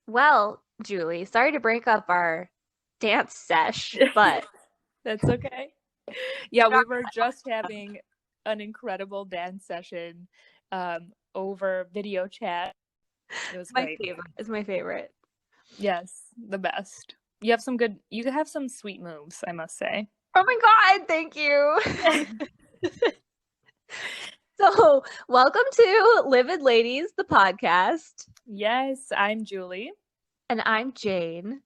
Well, Julie, sorry to break up our dance sesh, but That's okay. Yeah, we were just having an incredible dance session over video chat. It was my great. favorite is my favorite. Yes, the best. You have some sweet moves, I must say. Oh my God, thank you. So, welcome to Livid Ladies, the podcast. Yes, I'm Julie. And I'm Jane.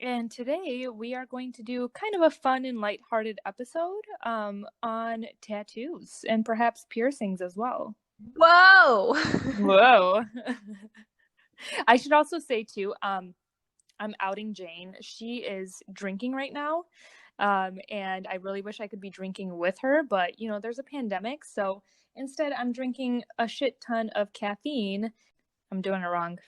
And today we are going to do kind of a fun and lighthearted episode on tattoos and perhaps piercings as well. Whoa. Whoa. I should also say too, I'm outing Jane. She is drinking right now. And I really wish I could be drinking with her, but there's a pandemic. So instead, I'm drinking a shit ton of caffeine. I'm doing it wrong.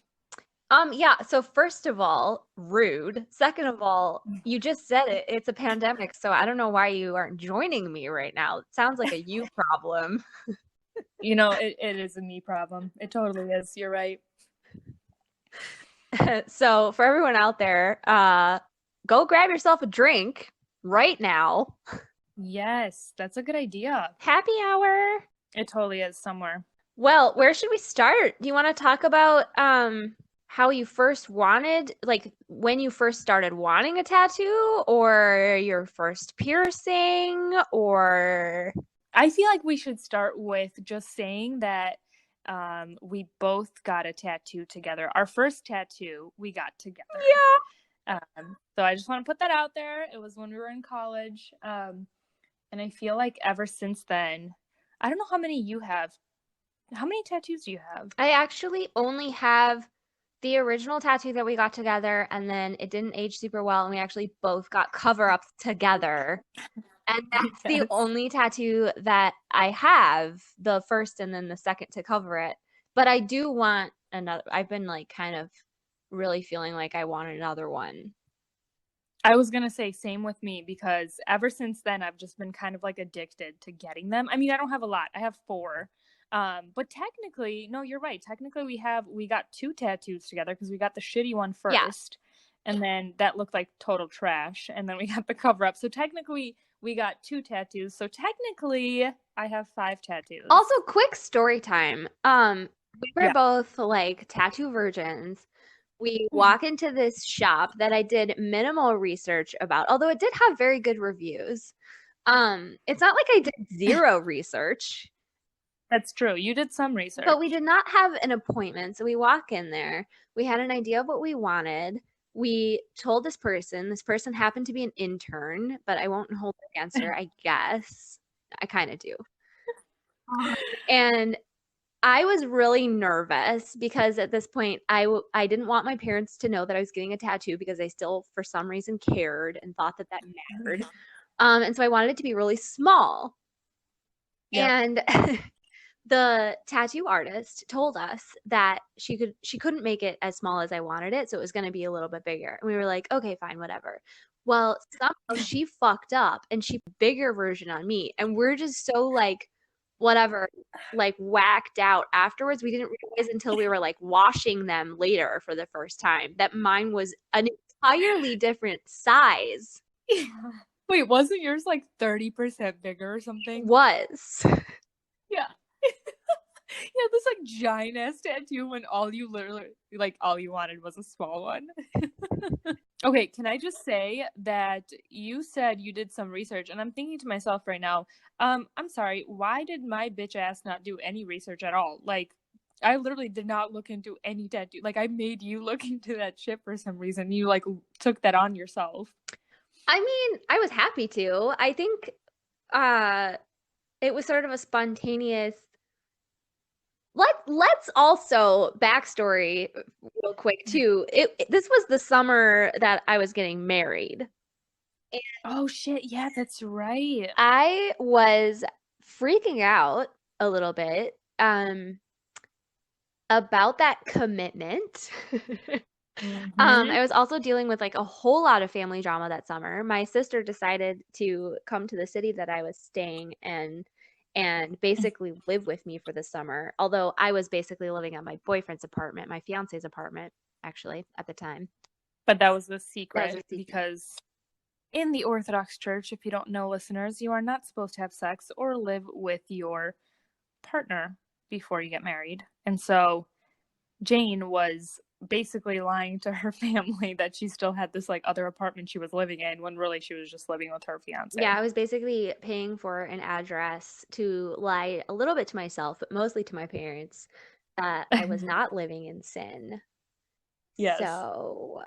Yeah, so first of all, rude. Second of all, you just said it. It's a pandemic, so I don't know why you aren't joining me right now. It sounds like a you problem. It is a me problem. It totally is. You're right. So for everyone out there, go grab yourself a drink right now. Yes, that's a good idea. Happy hour. It totally is somewhere. Well, where should we start? Do you want to talk about how you first wanted, like when you first started wanting a tattoo, or your first piercing, or I feel like we should start with just saying that we both got a tattoo together. Our first tattoo we got together. yeah. So I just want to put that out there. It was when we were in college. And I feel like ever since then, I don't know how many you have. How many tattoos do you have? I actually only have the original tattoo that we got together, and then it didn't age super well, and we actually both got cover-ups together. And that's the Yes. only tattoo that I have, the first and then the second to cover it. But I do want another. I've been like kind of really feeling like I want another one. I was going to say same with me because ever since then, I've just been kind of like addicted to getting them. I mean, I don't have a lot. I have 4. But technically, no, you're right. Technically, we got 2 tattoos together because we got the shitty one Yeah. first. And then that looked like total trash. And then we got the cover up. So technically, we got 2 tattoos. So technically, I have 5 tattoos. Also, quick story time. We were Yeah. both like tattoo virgins. We walk into this shop that I did minimal research about, although it did have very good reviews. It's not like I did zero research. That's true. You did some research. But we did not have an appointment. So we walk in there. We had an idea of what we wanted. We told this person happened to be an intern, but I won't hold it against her, I guess. I kind of do. And I was really nervous because at this point I didn't want my parents to know that I was getting a tattoo because I still for some reason cared and thought that mattered. And so I wanted it to be really small. Yep. And the tattoo artist told us that she couldn't make it as small as I wanted it, so it was going to be a little bit bigger. And we were like, okay, fine, whatever. Well, somehow she fucked up and she put a bigger version on me, and we're just so like whatever, like whacked out afterwards. We didn't realize until we were like washing them later for the first time that mine was an entirely different size. Yeah. Wait, wasn't yours like 30% bigger or something? Was. Yeah. Yeah, this like giant ass tattoo when all you wanted was a small one. Okay, can I just say that you said you did some research, and I'm thinking to myself right now, I'm sorry, why did my bitch ass not do any research at all? Like, I literally did not look into any tattoo. Like, I made you look into that shit for some reason. You like took that on yourself. I mean, I was happy to. I think it was sort of a spontaneous. Let's also backstory real quick too. This was the summer that I was getting married. And Oh shit, yeah, that's right. I was freaking out a little bit about that commitment. I was also dealing with like a whole lot of family drama that summer. My sister decided to come to the city that I was staying in and basically live with me for the summer. Although I was basically living at my boyfriend's apartment, my fiance's apartment. actually, at the time. But that was the That was secret a secret. because in the Orthodox Church, if you don't know, listeners, you are not supposed to have sex or live with your partner before you get married. And so Jane was basically lying to her family that she still had this like other apartment she was living in when really she was just living with her fiance. Yeah, I was basically paying for an address to lie a little bit to myself, but mostly to my parents, that I was not living in sin. Yes. So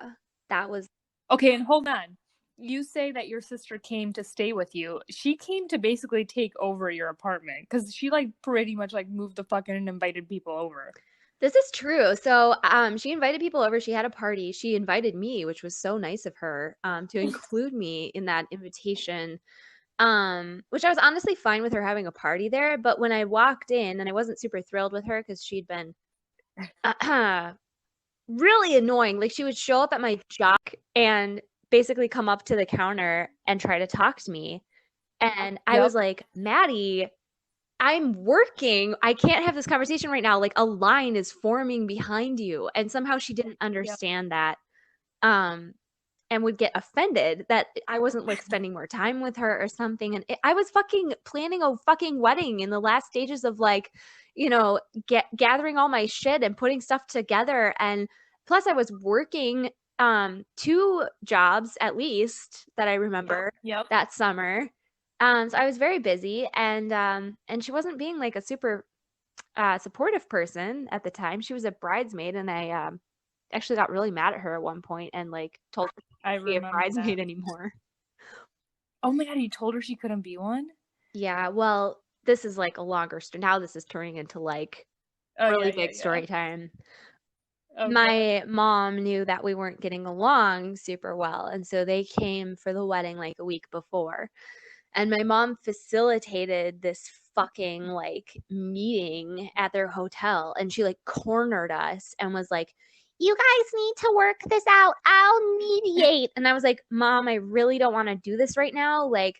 that was Okay, and hold on. You say that your sister came to stay with you. She came to basically take over your apartment because she like pretty much like moved the fuck in and invited people over. this is true. So she invited people over. She had a party. She invited me, which was so nice of her, to include me in that invitation. Which I was honestly fine with her having a party there, but when I walked in, and I wasn't super thrilled with her because she'd been really annoying. Like she would show up at my job and basically come up to the counter and try to talk to me. And I was Yep. like, Maddie, I'm working. I can't have this conversation right now. Like a line is forming behind you. And somehow she didn't Yep. understand that. Um, and would get offended that I wasn't like spending more time with her or something. And I was fucking planning a fucking wedding in the last stages of like, gathering all my shit and putting stuff together. And plus I was working 2 jobs at least that I remember Yep. that summer. So I was very busy, and she wasn't being like a super supportive person at the time. She was a bridesmaid, and I actually got really mad at her at one point and like told her she I couldn't be a remember bridesmaid that. anymore. Oh my god, you told her she couldn't be one? Yeah, well, this is like a longer story. Now this is turning into like Oh yeah, really yeah, big yeah. story time. Oh god. My mom knew that we weren't getting along super well, and so they came for the wedding like a week before. And my mom facilitated this fucking like meeting at their hotel, and she like cornered us and was like, "You guys need to work this out. I'll mediate." And I was like, "Mom, I really don't want to do this right now. Like,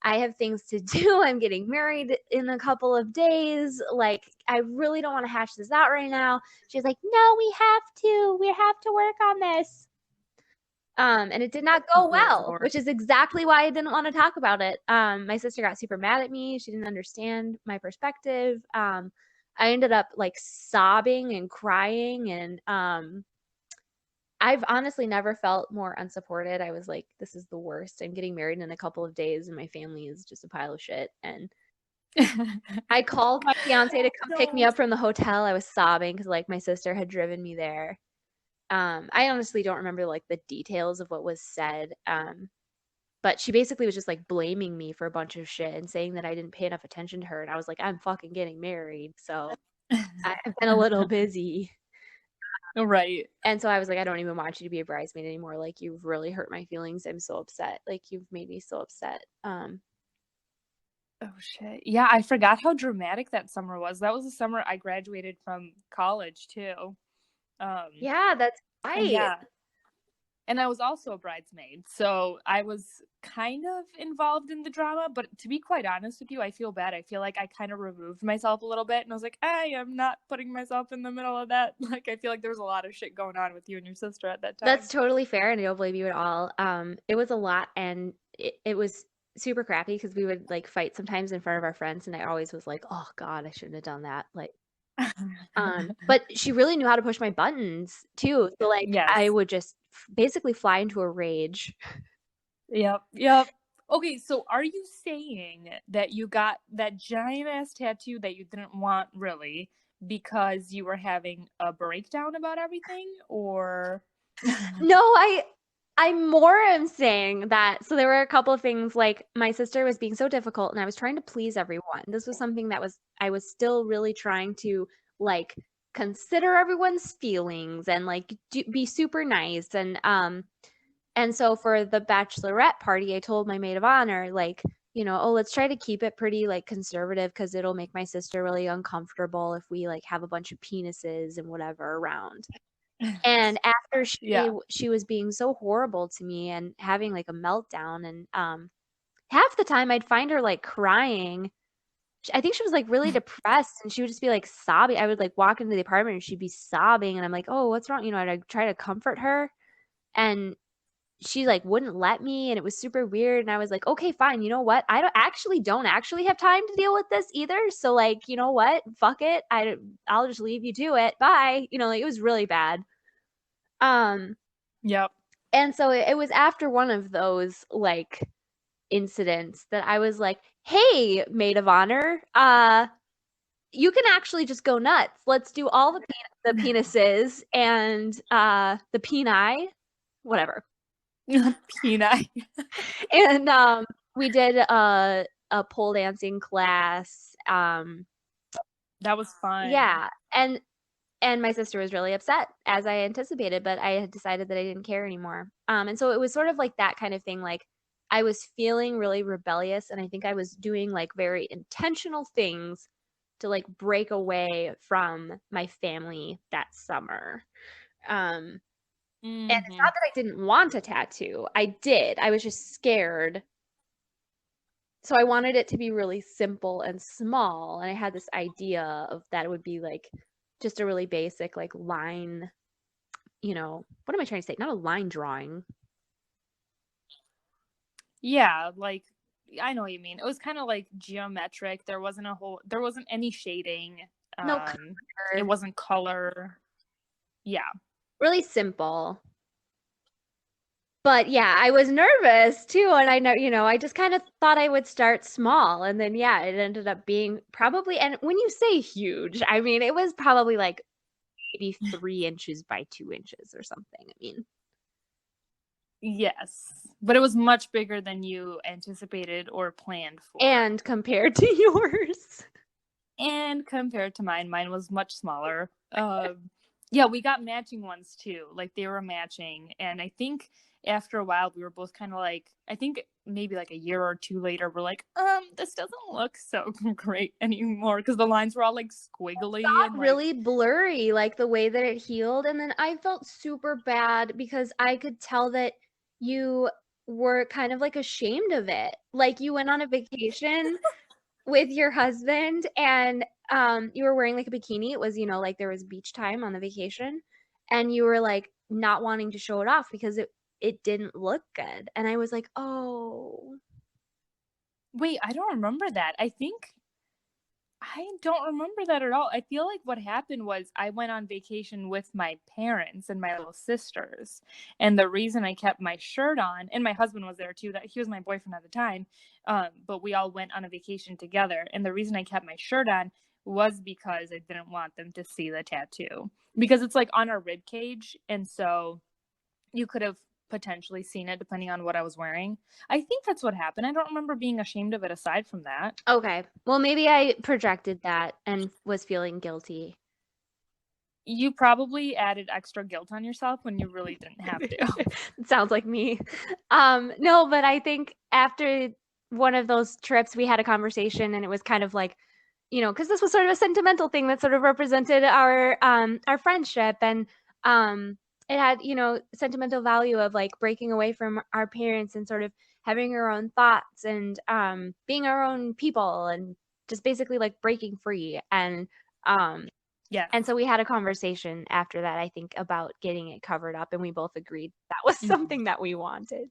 I have things to do. I'm getting married in a couple of days. Like, I really don't want to hash this out right now." She's like, "No, we have to. We have to work on this." And it did not go Good well, lord. which is exactly why I didn't want to talk about it. My sister got super mad at me. She didn't understand my perspective. I ended up like sobbing and crying, and I've honestly never felt more unsupported. I was like, this is the worst. I'm getting married in a couple of days, and my family is just a pile of shit. And I called my fiance to come pick me No. up from the hotel. I was sobbing because like my sister had driven me there. I honestly don't remember like the details of what was said. But she basically was just like blaming me for a bunch of shit and saying that I didn't pay enough attention to her. And I was like, I'm fucking getting married. So I've been a little busy. Right. And so I was like, I don't even want you to be a bridesmaid anymore. Like, you've really hurt my feelings. I'm so upset. Like, you've made me so upset. Oh shit. Yeah, I forgot how dramatic that summer was. That was the summer I graduated from college too. Um Yeah, that's and right. yeah, and I was also a bridesmaid. So I was kind of involved in the drama, but to be quite honest with you, I feel bad. I feel like I kind of removed myself a little bit and I was like, I am not putting myself in the middle of that. Like I feel like there was a lot of shit going on with you and your sister at that That's time. totally fair, and I don't blame you at all. It was a lot, and it was super crappy because we would like fight sometimes in front of our friends, and I always was like, oh God, I shouldn't have done that. Like, but she really knew how to push my buttons too. So like I Yes. would just basically fly into a rage. Yep. Yep. Okay, so are you saying that you got that giant ass tattoo that you didn't want really because you were having a breakdown about everything or No, I more am saying that. So there were a couple of things like my sister was being so difficult and I was trying to please everyone. This was something that was I was still really trying to like consider everyone's feelings and like be super nice, and so for the bachelorette party I told my maid of honor like, oh, let's try to keep it pretty like conservative because it'll make my sister really uncomfortable if we like have a bunch of penises and whatever around. And after yeah. she was being so horrible to me and having like a meltdown, and half the time I'd find her like crying, I think she was like really depressed and she would just be like sobbing. I would like walk into the apartment and she'd be sobbing and I'm like, "Oh, what's wrong?" I'd like, try to comfort her and she like wouldn't let me and it was super weird and I was like, "Okay, fine. You know what? I don't actually have time to deal with this either. So like, you know what? Fuck it. I'll just leave you to it. Bye." Like it was really bad. Um Yep. and so it was after one of those like incidents that I was like, "Hey, maid of honor, you can actually just go nuts. Let's do all the penises and the peni, whatever." Peanut. And we did a pole dancing class. That was fun. Yeah, and my sister was really upset as I anticipated, but I had decided that I didn't care anymore. And so it was sort of like that kind of thing. Like I was feeling really rebellious, and I think I was doing like very intentional things to like break away from my family that summer. And it's Hmm. not that I didn't want a tattoo. I did. I was just scared. So I wanted it to be really simple and small. And I had this idea of that it would be like just a really basic like line, what am I trying to say? Not a line drawing. Yeah, like I know what you mean. It was kind of like geometric. There wasn't any shading. No Um, it color. wasn't color. Yeah. Really simple. But yeah, I was nervous too, and I know, I just kind of thought I would start small, and then yeah, it ended up being probably, and when you say huge, I mean it was probably like maybe 3 inches by 2 inches or something. I mean, Yes. But it was much bigger than you anticipated or planned for. and compared to yours. And compared to mine was much smaller. Yeah, we got matching ones too. Like they were matching. And I think after a while, we were both kind of like, I think maybe like a year or two later, we're like, this doesn't look so great anymore because the lines were all like squiggly and Got like, really blurry, like the way that it healed, and then I felt super bad because I could tell that you were kind of like ashamed of it. Like you went on a vacation with your husband and you were wearing like a bikini. It was, like there was beach time on the vacation and you were like not wanting to show it off because it didn't look good. And I was like, "Oh." wait, I don't remember that. I don't remember that at all. I feel like what happened was I went on vacation with my parents and my little sisters. And the reason I kept my shirt on, and my husband was there too, that he was my boyfriend at the time. But we all went on a vacation together. And the reason I kept my shirt on was because I didn't want them to see the tattoo. Because it's like on our rib cage. And so you could have potentially seen it depending on what I was wearing. I think that's what happened. I don't remember being ashamed of it aside from that. Okay. Well, maybe I projected that and was feeling guilty. You probably added extra guilt on yourself when you really didn't have to. It sounds like me. No, but I think after one of those trips, we had a conversation, and it was kind of like, because this was sort of a sentimental thing that sort of represented our friendship, and it had sentimental value of like breaking away from our parents and sort of having our own thoughts and being our own people and just basically like breaking free um Yes. and so we had a conversation after that, I think, about getting it covered up, and we both agreed that was Mhm. something that we wanted.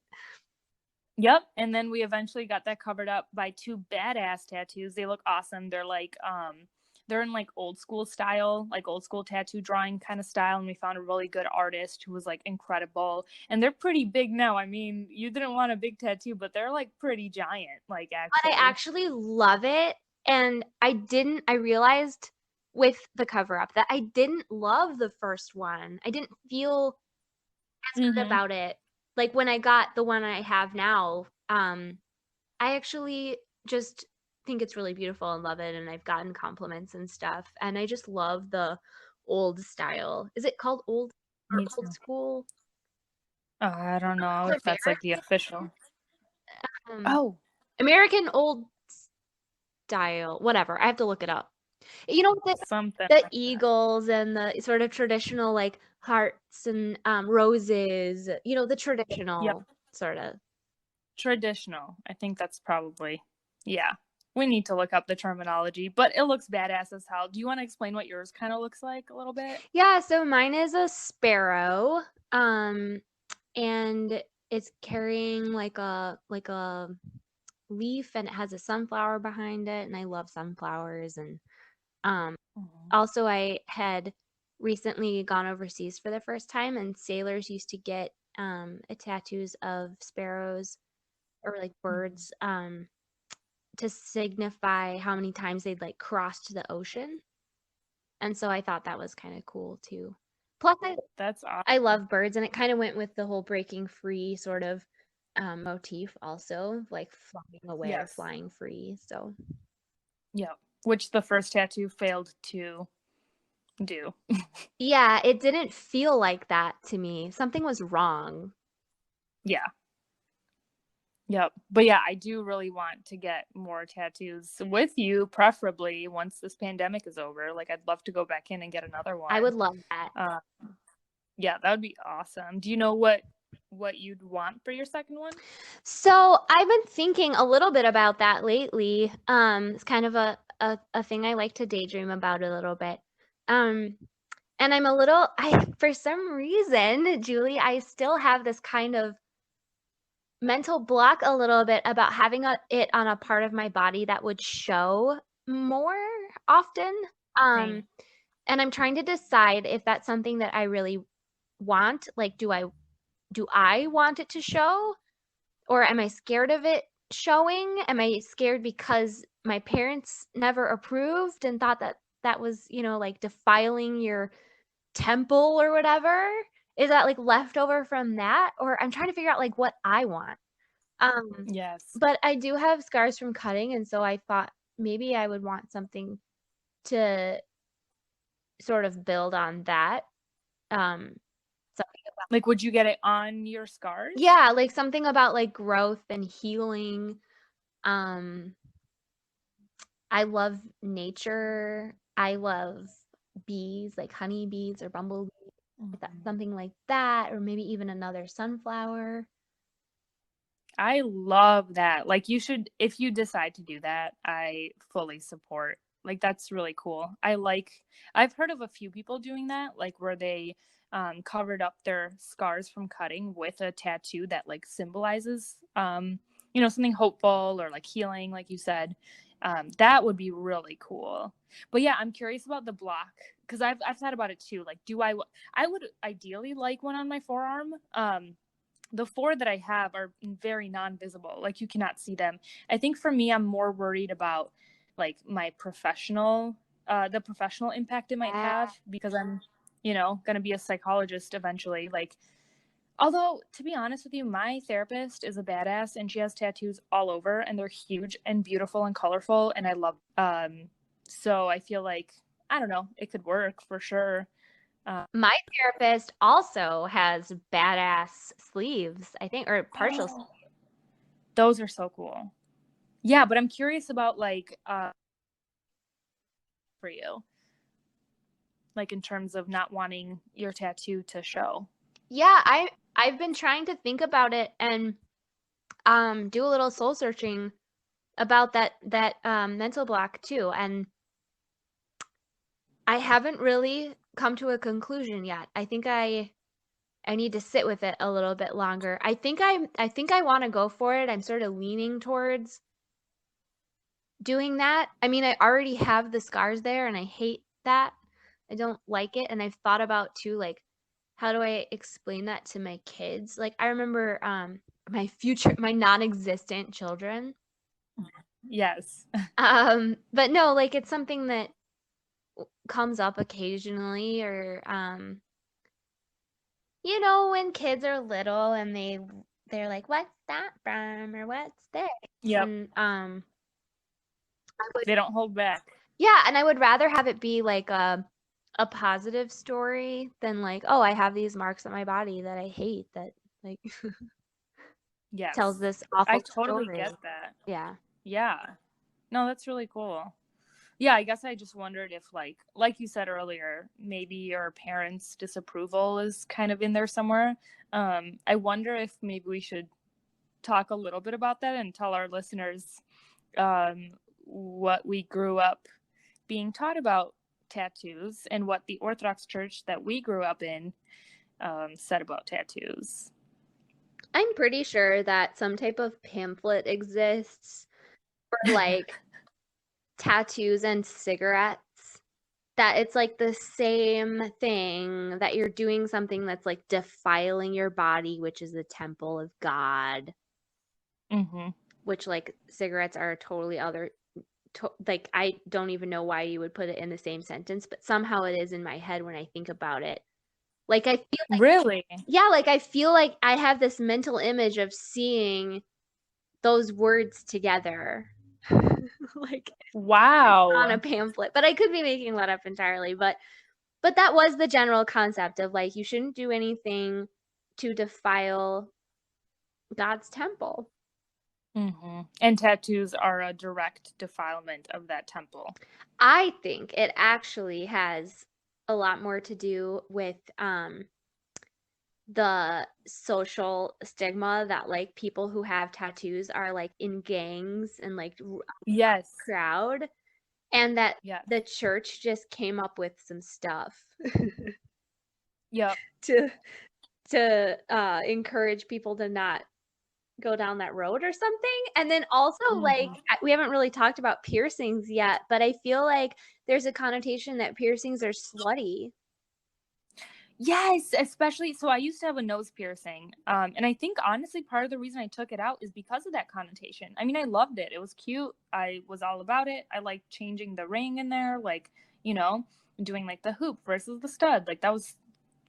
Yep. And then we eventually got that covered up by two badass tattoos. They look awesome. They're in like old school style, like old school tattoo drawing kind of style. And we found a really good artist who was like incredible. And they're pretty big now. I mean, you didn't want a big tattoo, but they're like pretty giant, like But I actually. actually love it, and I realized with the cover up that I didn't love the first one. I didn't feel as good Mm-hmm. about it. Like when I got the one I have now, I actually just think it's really beautiful and love it, and I've gotten compliments and stuff, and I just love the old style. Is it called old or Me old too. school? Oh, I don't know Old if that's like the American? official. Um, Oh, American old style, whatever. I have to look it up. something The like that. eagles and the sort of traditional like hearts and roses, the Yep. traditional sort of. Traditional. I think that's probably, yeah. We need to look up the terminology, but it looks badass as hell. Do you want to explain what yours kind of looks like a little bit? Yeah, so mine is a sparrow, and it's carrying like a leaf, and it has a sunflower behind it, and I love sunflowers. And um Mhm. also I had recently gone overseas for the first time, and sailors used to get tattoos of sparrows or like Mhm. birds to signify how many times they'd like crossed the ocean. And so I thought that was kind of cool too. Plus That's I awesome. love birds, and it kind of went with the whole breaking free sort of motif also, like flying away or Yes. flying free. So Yeah. Which the first tattoo failed to do. yeah, it didn't feel like that to me. Something was wrong. Yeah. Yep. But yeah, I do really want to get more tattoos with you, preferably once this pandemic is over. Like, I'd love to go back in and get another I one. would love that. Uh, yeah, that would be awesome. Do you know what you'd want for your second one? So I've been thinking a little bit about that lately. It's kind of a thing I like to daydream about a little bit. Um, and I'm a little, I for some reason, Julie, I still have this kind of mental block a little bit about having it on a part of my body that would show more often. Um, Same. and I'm trying to decide if that's something that I really want. Like, do I want it to show? Or am I scared of it showing? Am I scared because my parents never approved and thought that that was, like defiling your temple or whatever? Is that like leftover from that? Or I'm trying to figure out like what I want. Um, Yes. but I do have scars from cutting, and so I thought maybe I would want something to sort of build on that. Something about, Like, would you get it on your scars? yeah, like something about like growth and healing. Um, I love nature. I love bees, like honeybees or bumblebees, Mhm. something like that, or maybe even another sunflower. I love that. Like, you should, if you decide to do that, I fully support. Like, that's really cool. I've heard of a few people doing that, like where they covered up their scars from cutting with a tattoo that like symbolizes, something hopeful or like healing, like you said. That would be really cool. But yeah, I'm curious about the block because I've thought about it too. Like, I would ideally like one on my forearm. The four that I have are very non-visible. Like, you cannot see them. I think for me, I'm more worried about like my the professional impact it might Yeah. have because I'm, going to be a psychologist eventually. Like, although to be honest with you, my therapist is a badass and she has tattoos all over and they're huge and beautiful and colorful and I love. So I feel like I don't know, it could work for sure. My therapist also has badass sleeves, I think, or partial. Oh, those are so cool. Yeah, but I'm curious about like for you, like in terms of not wanting your tattoo to show. Yeah, I've been trying to think about it and do a little soul searching about that mental block too. And I haven't really come to a conclusion yet. I think I need to sit with it a little bit longer. I think I want to go for it. I'm sort of leaning towards doing that. I mean, I already have the scars there and I hate that. I don't like it, and I've thought about too like how do I explain that to my kids? Like I remember my non-existent children. Yes. But no, like it's something that comes up occasionally, or when kids are little and they're like, "What's that from?" or "What's this?" Yep. And I would They don't hold back. yeah, and I would rather have it be like a positive story than like, "Oh, I have these marks on my body that I hate that like tells Yes. this I awful totally story." get that. Yeah. Yeah. No, that's really cool. Yeah, I guess I just wondered if like you said earlier, maybe your parents' disapproval is kind of in there somewhere. I wonder if maybe we should talk a little bit about that and tell our listeners um what we grew up being taught about tattoos and what the Orthodox Church that we grew up in said about tattoos. I'm pretty sure that some type of pamphlet exists for like tattoos and cigarettes, that it's like the same thing, that you're doing something that's like defiling your body, which is the temple of God, Mm-hmm. which like cigarettes are a totally other like I don't even know why you would put it in the same sentence, but somehow it is in my head when I think about it. Like I feel like, Really? yeah, like I feel like I have this mental image of seeing those words together. Like on a Wow. pamphlet. But I could be making that up entirely, but that was the general concept of like you shouldn't do anything to defile God's temple. Mm-hmm. And tattoos are a direct defilement of that temple. I think it actually has a lot more to do with the social stigma that like people who have tattoos are like in gangs and like Yes. crowd, and that Yes. the church just came up with some stuff Yep. to encourage people to not go down that road or something. And then also like Mm-hmm. we haven't really talked about piercings yet, but I feel like there's a connotation that piercings are slutty. Yes, especially so I used to have a nose piercing. And I think honestly part of the reason I took it out is because of that connotation. I mean, I loved it. It was cute. I was all about it. I liked changing the ring in there, like, you know, doing like the hoop versus the stud. Like that was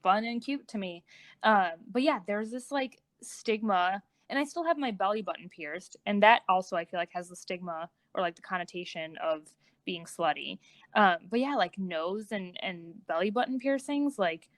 fun and cute to me. But yeah, there's this like stigma, and I still have my belly button pierced, and that also I feel like has the stigma or like the connotation of being slutty. But yeah, like nose and belly button piercings, like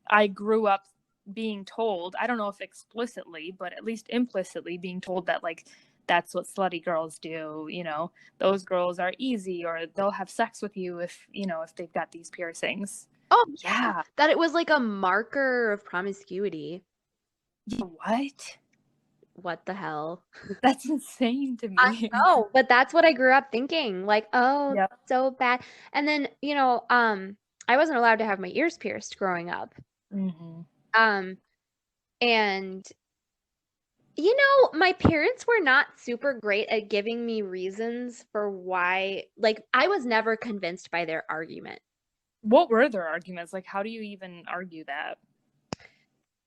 I grew up being told, I don't know if explicitly, but at least implicitly being told that like that's what slutty girls do, you know, those girls are easy or they'll have sex with you if, you know, if they've got these piercings. Oh, yeah, Yeah. that it was like a marker of promiscuity. Yeah, what? What the hell? That's insane to I me. know, but that's what I grew up thinking. Like, oh, Yep. that's so bad. And then, I wasn't allowed to have my ears pierced growing up. Mm-hmm. Um, and my parents were not super great at giving me reasons for why, like, I was never convinced by their argument. What were their arguments? Like, how do you even argue that?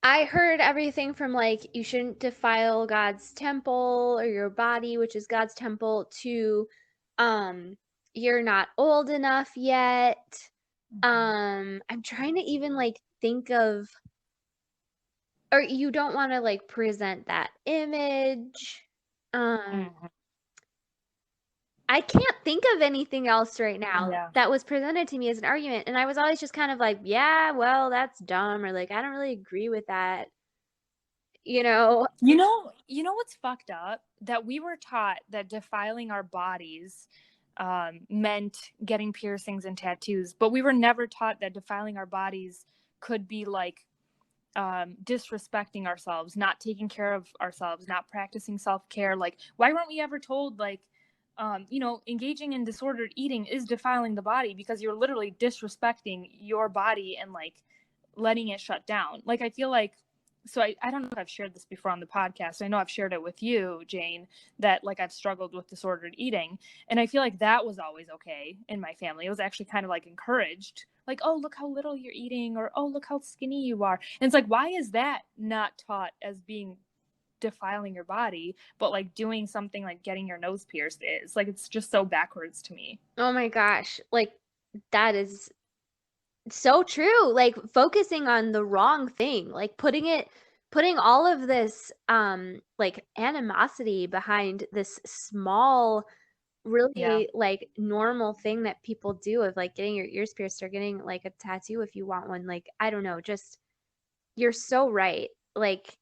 I heard everything from like you shouldn't defile God's temple or your body, which is God's temple, to um you're not old enough yet. I'm trying to even like think of, or you don't want to like present that image. Um Mm-hmm. I can't think of anything else right now Yeah. that was presented to me as an argument, and I was always just kind of like, yeah, well, that's dumb, or like I don't really agree with that, you know. You know what's fucked up? That we were taught that defiling our bodies meant getting piercings and tattoos, but we were never taught that defiling our bodies could be like disrespecting ourselves, not taking care of ourselves, not practicing self care. Like, why weren't we ever told, like, engaging in disordered eating is defiling the body because you're literally disrespecting your body and like letting it shut down? Like, I feel like, so I don't know if I've shared this before on the podcast. I know I've shared it with you, Jane, that like I've struggled with disordered eating. And I feel like that was always okay in my family. It was actually kind of like encouraged. Like, oh, look how little you're eating, or oh, look how skinny you are. And it's like, why is that not taught as being defiling your body, but like doing something like getting your nose pierced is? Like, it's just so backwards to me. Oh my gosh, like that is so true. Like focusing on the wrong thing, like putting all of this like animosity behind this small, Yeah. really like normal thing that people do of like getting your ears pierced or getting like a tattoo if you want one. Like I don't know, just you're so right. Like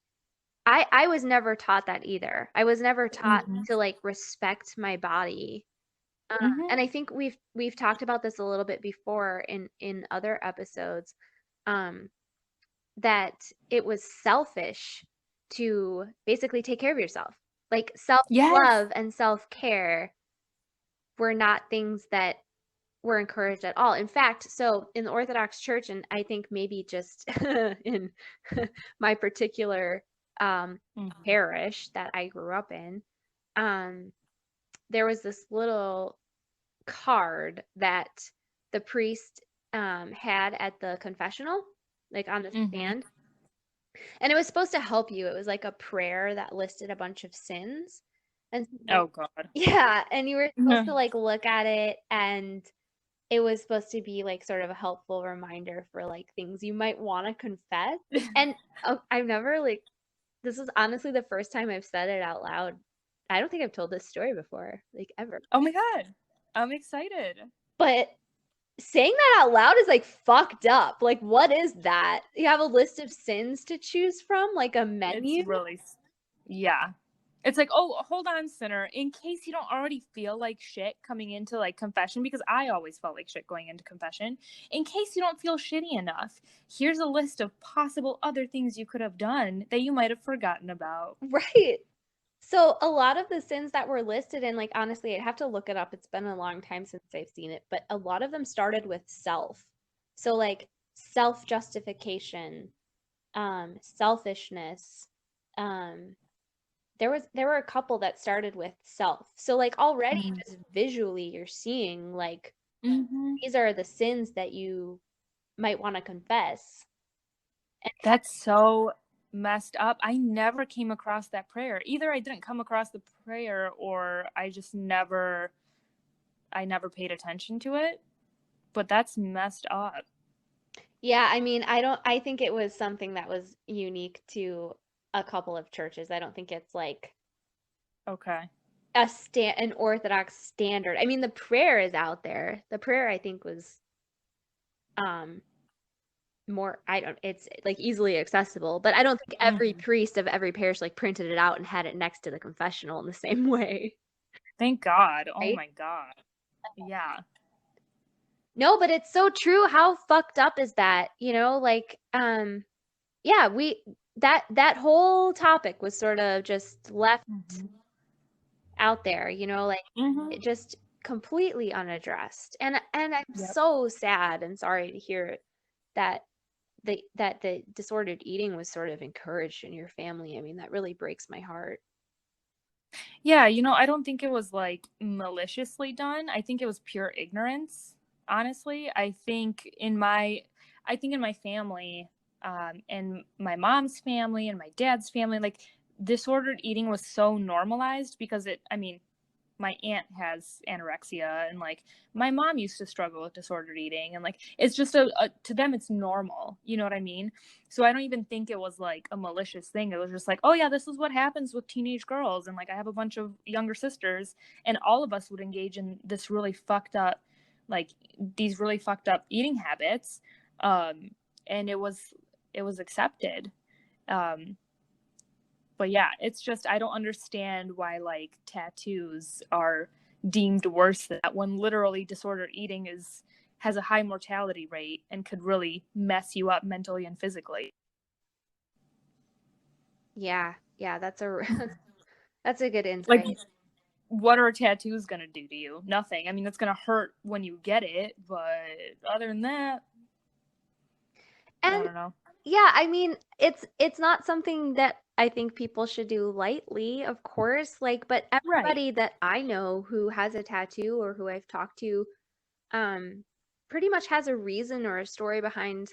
I was never taught that either. I was never taught Mm-hmm. to like respect my body. Mm-hmm. And I think we've talked about this a little bit before in other episodes, um, that it was selfish to basically take care of yourself. Like Yes. self-love and self-care were not things that were encouraged at all. In fact, so in the Orthodox Church, and I think maybe just in my particular Mhm. parish that I grew up in, um, there was this little card that the priest had at the confessional, like on the Mhm. stand. And it was supposed to help you. It was like a prayer that listed a bunch of sins. And so, Oh God. yeah, and you were supposed to like look at it, and it was supposed to be like sort of a helpful reminder for like things you might want to confess. And I've never like this is honestly the first time I've said it out loud. I don't think I've told this story before, like ever. Oh my God. I'm excited. But saying that out loud is like fucked up. Like, what is that? You have a list of sins to choose from, like a It's menu? really, yeah. It's like, oh, hold on, sinner. In case you don't already feel like shit coming into like confession, because I always felt like shit going into confession. In case you don't feel shitty enough, here's a list of possible other things you could have done that you might have forgotten about. Right. So a lot of the sins that were listed, and like honestly, I'd have to look it up. It's been a long time since I've seen it, but a lot of them started with self. So like self-justification, selfishness. Um, there were a couple that started with self. So like already just visually you're seeing like Mm-hmm. these are the sins that you might want to confess. And That's so messed up. I never came across that prayer. Either I didn't come across the prayer or I never paid attention to it. But that's messed up. yeah, I mean, I think it was something that was unique to a couple of churches. I don't think it's like Okay. an Orthodox standard. I mean, the prayer is out there. The prayer I think was um more I don't it's like easily accessible, but I don't think every Mhm. priest of every parish like printed it out and had it next to the confessional in the same way, Thank God. Oh right? my God. Yeah. No, but it's so true. How fucked up is that? Like yeah, we that whole topic was sort of just left Mhm. out there, like Mhm. it just completely unaddressed. And I'm Yep. so sad and sorry to hear that the disordered eating was sort of encouraged in your family. I mean, that really breaks my heart. Yeah, I don't think it was like maliciously done. I think it was pure ignorance, honestly. I think in my family, and my mom's family and my dad's family, like disordered eating was so normalized because I mean, my aunt has anorexia and like my mom used to struggle with disordered eating and like it's just to them it's normal, you know what I mean? So I don't even think it was like a malicious thing. It was just like, oh yeah, this is what happens with teenage girls, and like I have a bunch of younger sisters and all of us would engage in this really fucked up, like these really fucked up eating habits, and it was accepted. um but yeah, it's just I don't understand why like tattoos are deemed worse than that when literally disordered eating has a high mortality rate and could really mess you up mentally and physically. Yeah, yeah, that's a good Like, insight. what are tattoos gonna do to you? Nothing. I mean, it's gonna hurt when you get it, but other than that, I And don't know. yeah, I mean, it's not something that I think people should do lightly, of course, like, but Right. everybody that I know who has a tattoo or who I've talked to, um, pretty much has a reason or a story behind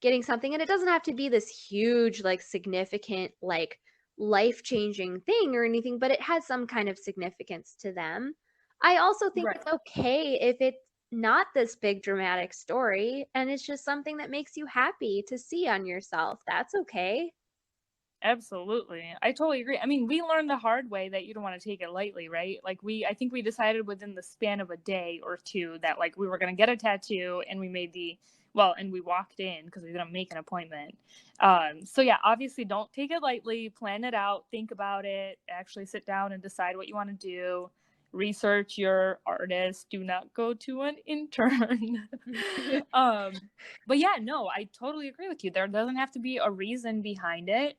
getting something, and it doesn't have to be this huge, like, significant, like, life-changing thing or anything, but it has some kind of significance to them. I also think Right. it's okay if it's not this big dramatic story and it's just something that makes you happy to see on yourself. That's okay. Absolutely. I totally agree. I mean, we learned the hard way that you don't want to take it lightly, right? Like I think we decided within the span of a day or two that like we were going to get a tattoo, and we made and we walked in because we didn't make an appointment. So yeah, obviously don't take it lightly, plan it out, think about it, actually sit down and decide what you want to do. Research your artist. Do not go to an intern. um, but yeah, no, I totally agree with you. There doesn't have to be a reason behind it.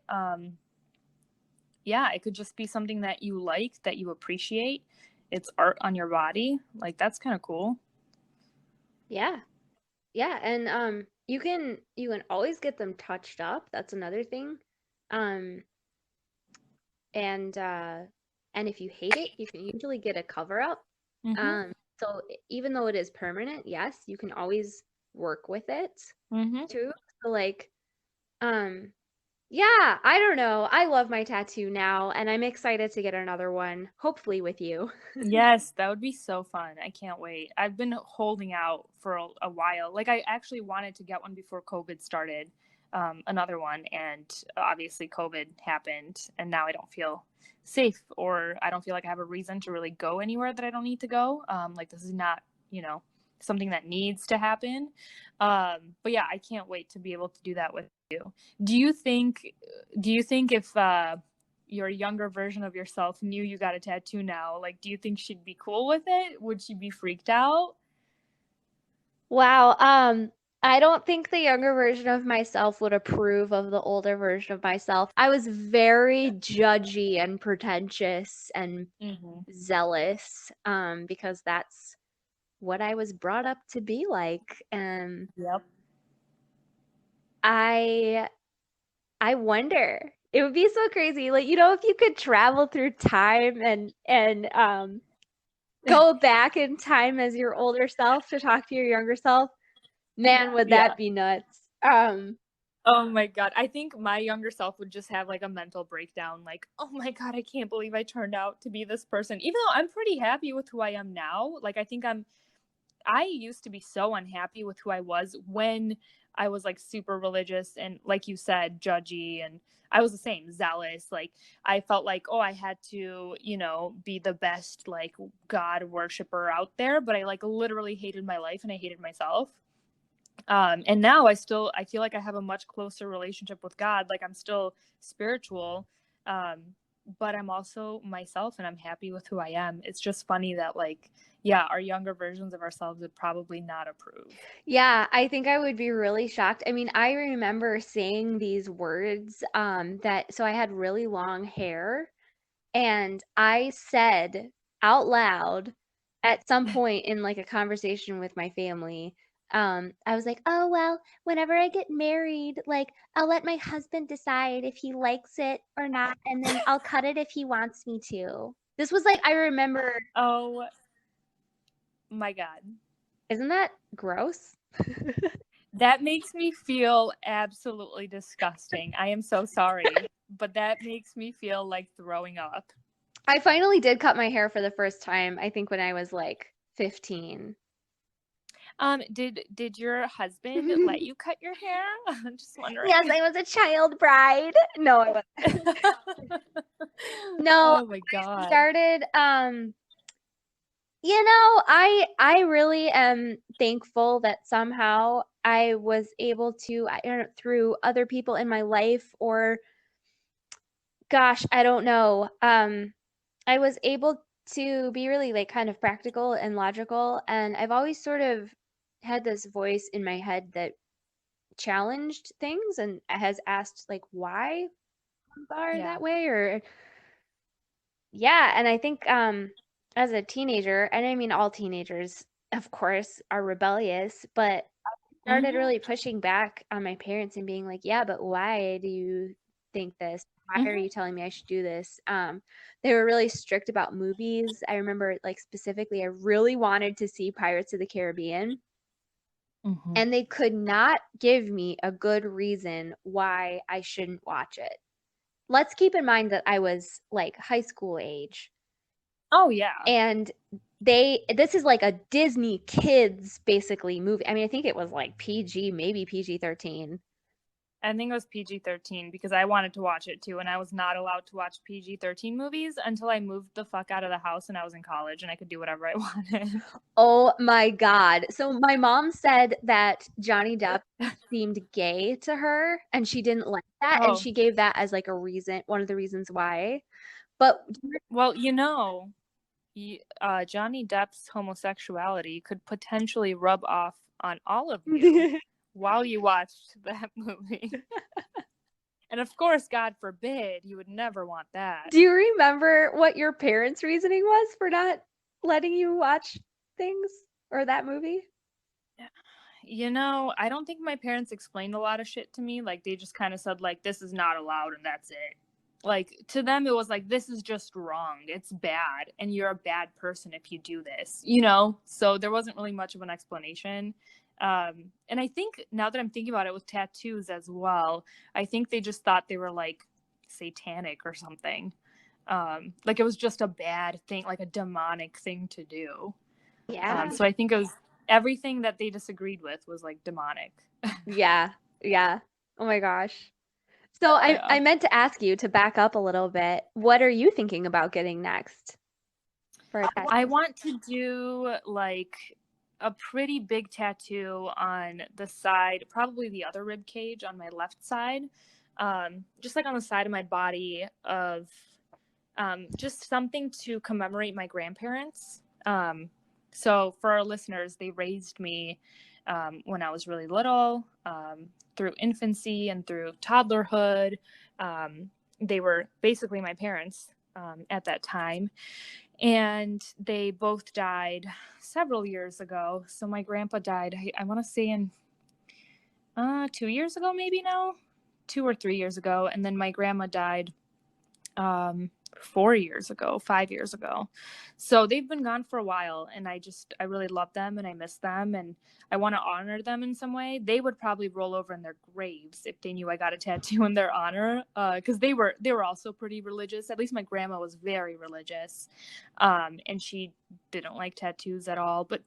Yeah, it could just be something that you like, that you appreciate, it's art on your body. Like, that's kind of cool. Yeah. Yeah, and you can always get them touched up. That's another thing. Um and uh and if you hate it, you can usually get a cover up. Mm-hmm. So even though it is permanent, yes, you can always work with it Mm-hmm. too. So like um yeah, I don't know. I love my tattoo now and I'm excited to get another one, hopefully with you. Yes, that would be so fun. I can't wait. I've been holding out for a while. Like, I actually wanted to get one before COVID started, another one, and obviously COVID happened, and now I don't feel safe, or I don't feel like I have a reason to really go anywhere that I don't need to go. Like, this is not, you know, something that needs to happen. But yeah, I can't wait to be able to do that with you. Do you think, if your younger version of yourself knew you got a tattoo now, like, do you think she'd be cool with it? Would she be freaked out? Wow, I don't think the younger version of myself would approve of the older version of myself. I was very judgy and pretentious and Mm-hmm. zealous, because that's what I was brought up to be like. Yep. I I wonder. It would be so crazy. Like, if you could travel through time and go back in time as your older self to talk to your younger self, man, would Yeah. that be nuts. Oh my God. I think my younger self would just have like a mental breakdown, like, oh my God, I can't believe I turned out to be this person. Even though I'm pretty happy with who I am now. Like, I used to be so unhappy with who I was when I was like super religious and, like you said, judgy. And I was the same, zealous. Like, I felt like, oh, I had to, be the best, like, God worshiper out there. But I, like, literally hated my life and I hated myself. And now I feel like I have a much closer relationship with God. Like, I'm still spiritual. Um, but I'm also myself and I'm happy with who I am. It's just funny that, like, yeah, our younger versions of ourselves would probably not approve. Yeah, I think I would be really shocked. I mean, I remember saying these words, so I had really long hair, and I said out loud at some point in like a conversation with my family, I was like, "Oh, well, whenever I get married, like I'll let my husband decide if he likes it or not, and then I'll cut it if he wants me to." This was like, I remember, Oh my God. isn't that gross? That makes me feel absolutely disgusting. I am so sorry, but that makes me feel like throwing up. I finally did cut my hair for the first time, I think when I was like 15. Did your husband let you cut your hair? I'm just Yes, wondering. I was a child bride. No, I wasn't. No, Oh my God. started I really am thankful that somehow I was able to, I don't know, through other people in my life, or gosh, I don't know. I was able to be really like kind of practical and logical, and I've always sort of had this voice in my head that challenged things and has asked like why things are Yeah. that way, or yeah, and I think as a teenager, and I mean all teenagers of course are rebellious, but I started Mhm. really pushing back on my parents and being like, "Yeah, but why do you think this? Why are Mhm. you telling me I should do this?" They were really strict about movies. I remember like specifically I really wanted to see Pirates of the Caribbean, Mhm. and they could not give me a good reason why I shouldn't watch it. Let's keep in mind that I was like high school age, Oh yeah. and this is like a Disney kids basically movie. I mean, I think it was like PG, maybe PG-13. I think it was PG-13 because I wanted to watch it too, and I was not allowed to watch PG-13 movies until I moved the fuck out of the house and I was in college and I could do whatever I wanted. Oh my God. So my mom said that Johnny Depp seemed gay to her and she didn't like that, and Oh, she gave that as like a reason, one of the reasons why. But well, Johnny Depp's homosexuality could potentially rub off on all of you while you watched that movie. And of course, God forbid, you would never want that. do you remember what your parents' reasoning was for not? letting you watch things or that movie? You know, I don't think my parents explained a lot of shit to me. Like, they just kind of said, like, this is not allowed and that's it. Like, to them, it was like, this is just wrong. It's bad. And you're a bad person if you do this, you know? So there wasn't really much of an explanation. And I think now that I'm thinking about it with tattoos as well, I think they just thought they were like satanic or something. Like it was just a bad thing, like a demonic thing to do. Yeah. So I think it was everything that they disagreed with was like demonic. Yeah. Yeah. Oh my gosh. So Yeah. I meant to ask you to back up a little bit. What are you thinking about getting next for a I tattoo? want to do like a pretty big tattoo on the side, probably the other rib cage on my left side, just like on the side of my body of just something to commemorate my grandparents. So for our listeners, they raised me when I was really little, through infancy and through toddlerhood. They were basically my parents at that time, and they both died several years ago. So my grandpa died, I want to say in 2 years ago, maybe now, 2 or 3 years ago, and then my grandma died um 4 years ago, 5 years ago. So they've been gone for a while, and I really love them and I miss them, and I want to honor them in some way. They would probably roll over in their graves if they knew I got a tattoo in their honor, because they were also pretty religious. At least my grandma was very religious, and she didn't like tattoos at all, but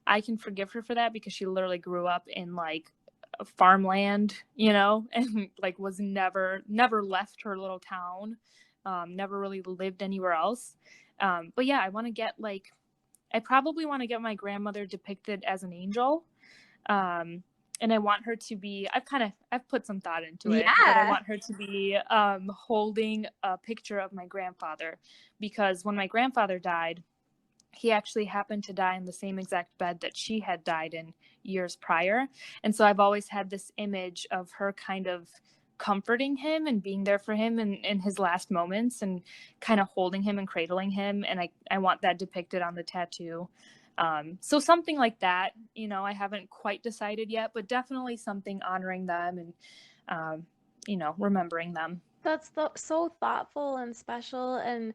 I can forgive her for that because she literally grew up in like farmland, you know, and like was never left her little town, never really lived anywhere else. But yeah, I probably want to get my grandmother depicted as an angel. Um, and I want her to be, I've put some thought into it, but I Yeah. want her to be holding a picture of my grandfather, because when my grandfather died, he actually happened to die in the same exact bed that she had died in years prior. And so I've always had this image of her kind of comforting him and being there for him in his last moments, and kind of holding him and cradling him. And I want that depicted on the tattoo. So something like that, you know, I haven't quite decided yet, but definitely something honoring them and, remembering them. That's so thoughtful and special. And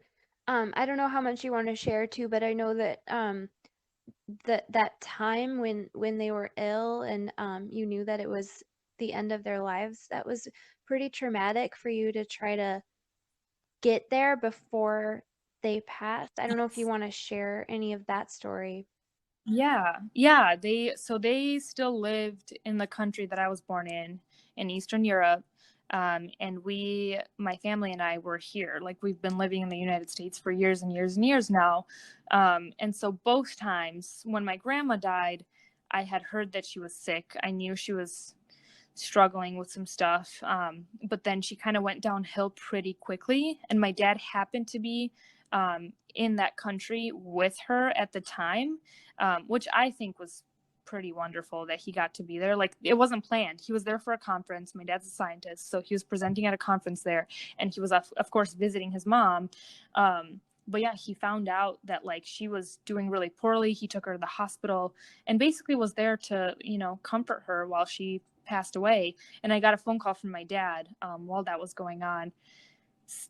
I don't know how much you want to share too, but I know that that time when they were ill and you knew that it was the end of their lives, that was pretty traumatic for you to try to get there before they passed. I don't know if you want to share any of that story. Yeah. Yeah, they still lived in the country that I was born in Eastern Europe. And my family and I were here. Like, we've been living in the United States for years and years and years now. And so both times when my grandma died, I had heard that she was sick. I knew she was struggling with some stuff. But then she kind of went downhill pretty quickly. And my dad happened to be in that country with her at the time, which I think was pretty wonderful that he got to be there. Like, it wasn't planned. He was there for a conference. My dad's a scientist, so he was presenting at a conference there, and he was of course visiting his mom. But yeah, he found out that like she was doing really poorly. He took her to the hospital and basically was there to, comfort her while she passed away. And I got a phone call from my dad while that was going on,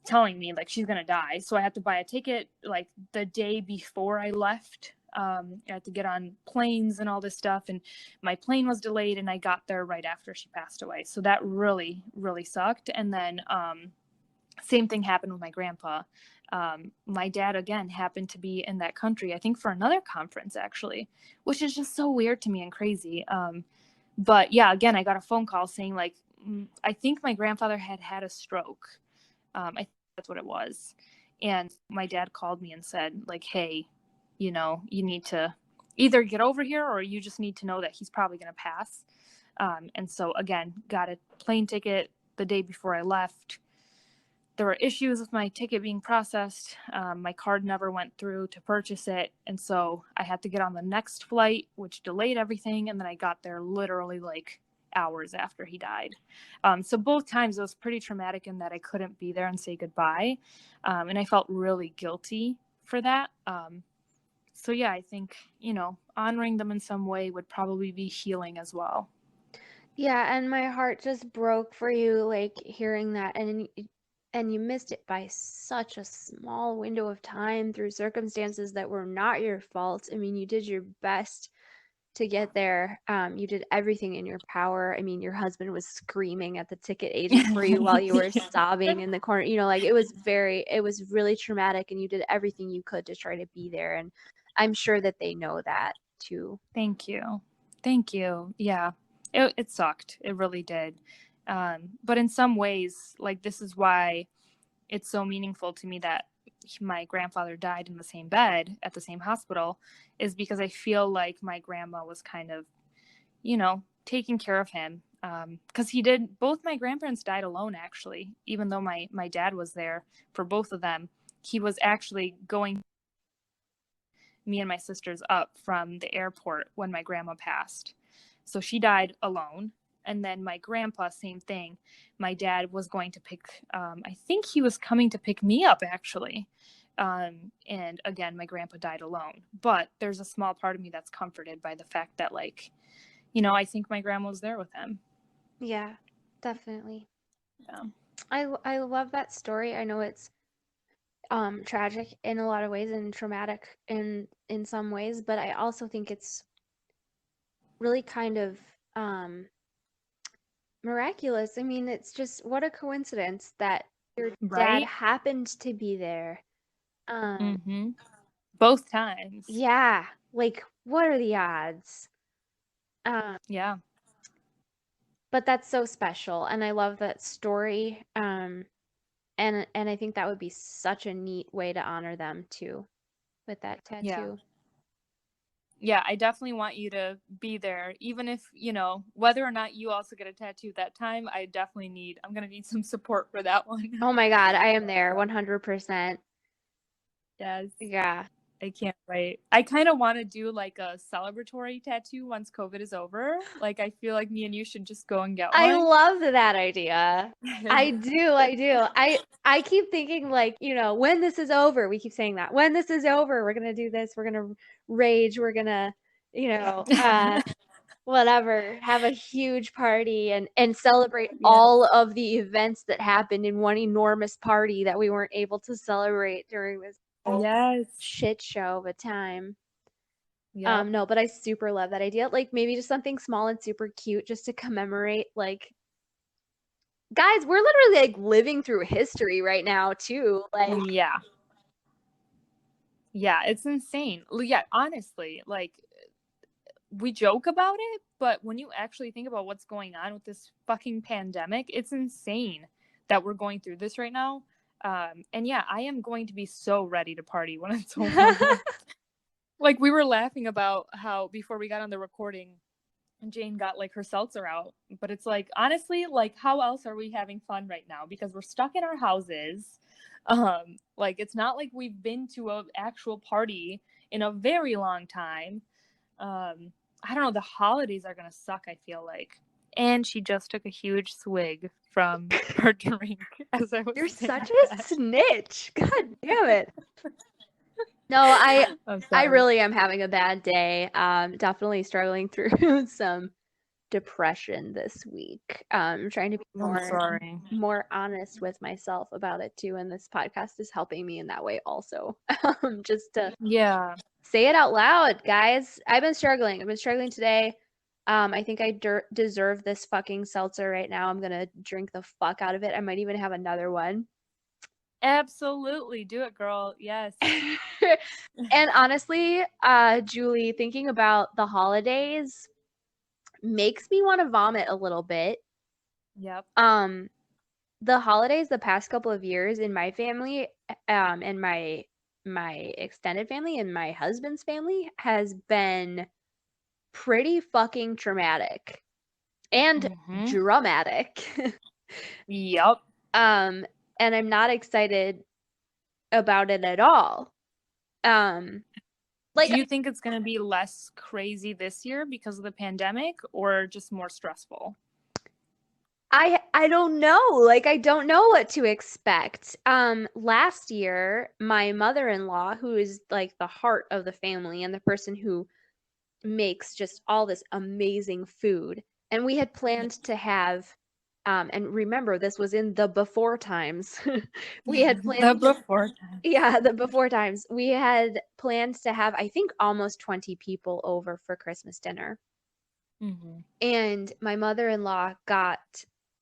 telling me like she's gonna die. So I had to buy a ticket like the day before I left. I had to get on planes and all this stuff, and my plane was delayed, and I got there right after she passed away. So that really, really sucked. And then same thing happened with my grandpa. My dad again happened to be in that country, I think for another conference actually, which is just so weird to me and crazy. But yeah, again, I got a phone call saying like, I think my grandfather had a stroke. I think that's what it was. And my dad called me and said like, hey, you need to either get over here or you just need to know that he's probably going to pass. And so again, got a plane ticket the day before I left. There were issues with my ticket being processed. My card never went through to purchase it. And so I had to get on the next flight, which delayed everything. And then I got there literally like hours after he died. So both times it was pretty traumatic in that I couldn't be there and say goodbye. And I felt really guilty for that. So yeah, I think, honoring them in some way would probably be healing as well. Yeah, and my heart just broke for you, like hearing that, and you missed it by such a small window of time through circumstances that were not your fault. I mean, you did your best to get there. You did everything in your power. I mean, your husband was screaming at the ticket agent for you while you were sobbing in the corner. Like it was really traumatic, and you did everything you could to try to be there. And I'm sure that they know that too. Thank you. Thank you. Yeah. It sucked. It really did. But in some ways, like, this is why it's so meaningful to me that my grandfather died in the same bed at the same hospital, is because I feel like my grandma was kind of, taking care of him. Because both my grandparents died alone, actually, even though my dad was there for both of them. He was actually going me and my sisters up from the airport when my grandma passed. So she died alone. And then my grandpa, same thing. My dad was going to I think he was coming to pick me up, actually. And again, my grandpa died alone. But there's a small part of me that's comforted by the fact that, like, I think my grandma was there with him. Yeah, definitely. Yeah. I love that story. I know it's tragic in a lot of ways and traumatic in some ways, but I also think it's really kind of um miraculous. I mean, it's just what a coincidence that your dad Right? happened to be there. Mm-hmm. Both times. Yeah, like what are the odds? Um, Yeah. but that's so special, and I love that story. And I think that would be such a neat way to honor them too with that Yeah. tattoo. Yeah, I definitely want you to be there, even if, whether or not you also get a tattoo that time. I'm going to need some support for that one. Oh my God, I am there 100%. Yes, Yeah. I can't wait. I kind of want to do like a celebratory tattoo once COVID is over. Like, I feel like me and you should just go and get I one. love that idea. I do, I do. I keep thinking like, when this is over, we keep saying that. When this is over, we're gonna do this, we're gonna rage, we're gonna, you know, uh whatever, have a huge party and celebrate Yes. all of the events that happened in one enormous party that we weren't able to celebrate during this whole Yes. shit show of a time. Yep. No, but I super love that idea. Like maybe just something small and super cute just to commemorate like guys, we're literally like living through history right now too. Like Yeah. Yeah, it's insane. Yeah, honestly, like, we joke about it, but when you actually think about what's going on with this fucking pandemic, it's insane that we're going through this right now. And yeah, I am going to be so ready to party when it's over. Like, we were laughing about how before we got on the recording, Jane got like her seltzer out, but it's like, honestly, like, how else are we having fun right now? Because we're stuck in our houses. Like, it's not like we've been to an actual party in a very long time. I don't know, the holidays are gonna suck, I feel like. And she just took a huge swig from her drink as I was you're saying such a that. snitch. God damn it. No, I'm I sorry. really am having a bad day. Definitely struggling through some depression this week. I'm trying to be I'm sorry. more honest with myself about it too, and this podcast is helping me in that way also. Just to Yeah. say it out loud, guys. I've been struggling. I've been struggling today. I think I deserve this fucking seltzer right now. I'm gonna drink the fuck out of it. I might even have another one. Absolutely. Do it, girl. Yes. And honestly, Julie, thinking about the holidays makes me want to vomit a little bit. Yep. Um, the holidays the past couple of years in my family, and my extended family and my husband's family has been pretty fucking traumatic and Mm-hmm. dramatic. Yep. um, and I'm not excited about it at all. Um, like Do you think it's gonna be less crazy this year because of the pandemic, or just more stressful? I don't know. Like I don't know what to expect. Last year, my mother-in-law, who is like the heart of the family and the person who makes just all this amazing food, and we had planned to have and remember this was in the before times. We had The planned to before time. yeah, the before times. We had planned to have I think almost 20 people over for Christmas dinner. Hmm. And my mother-in-law got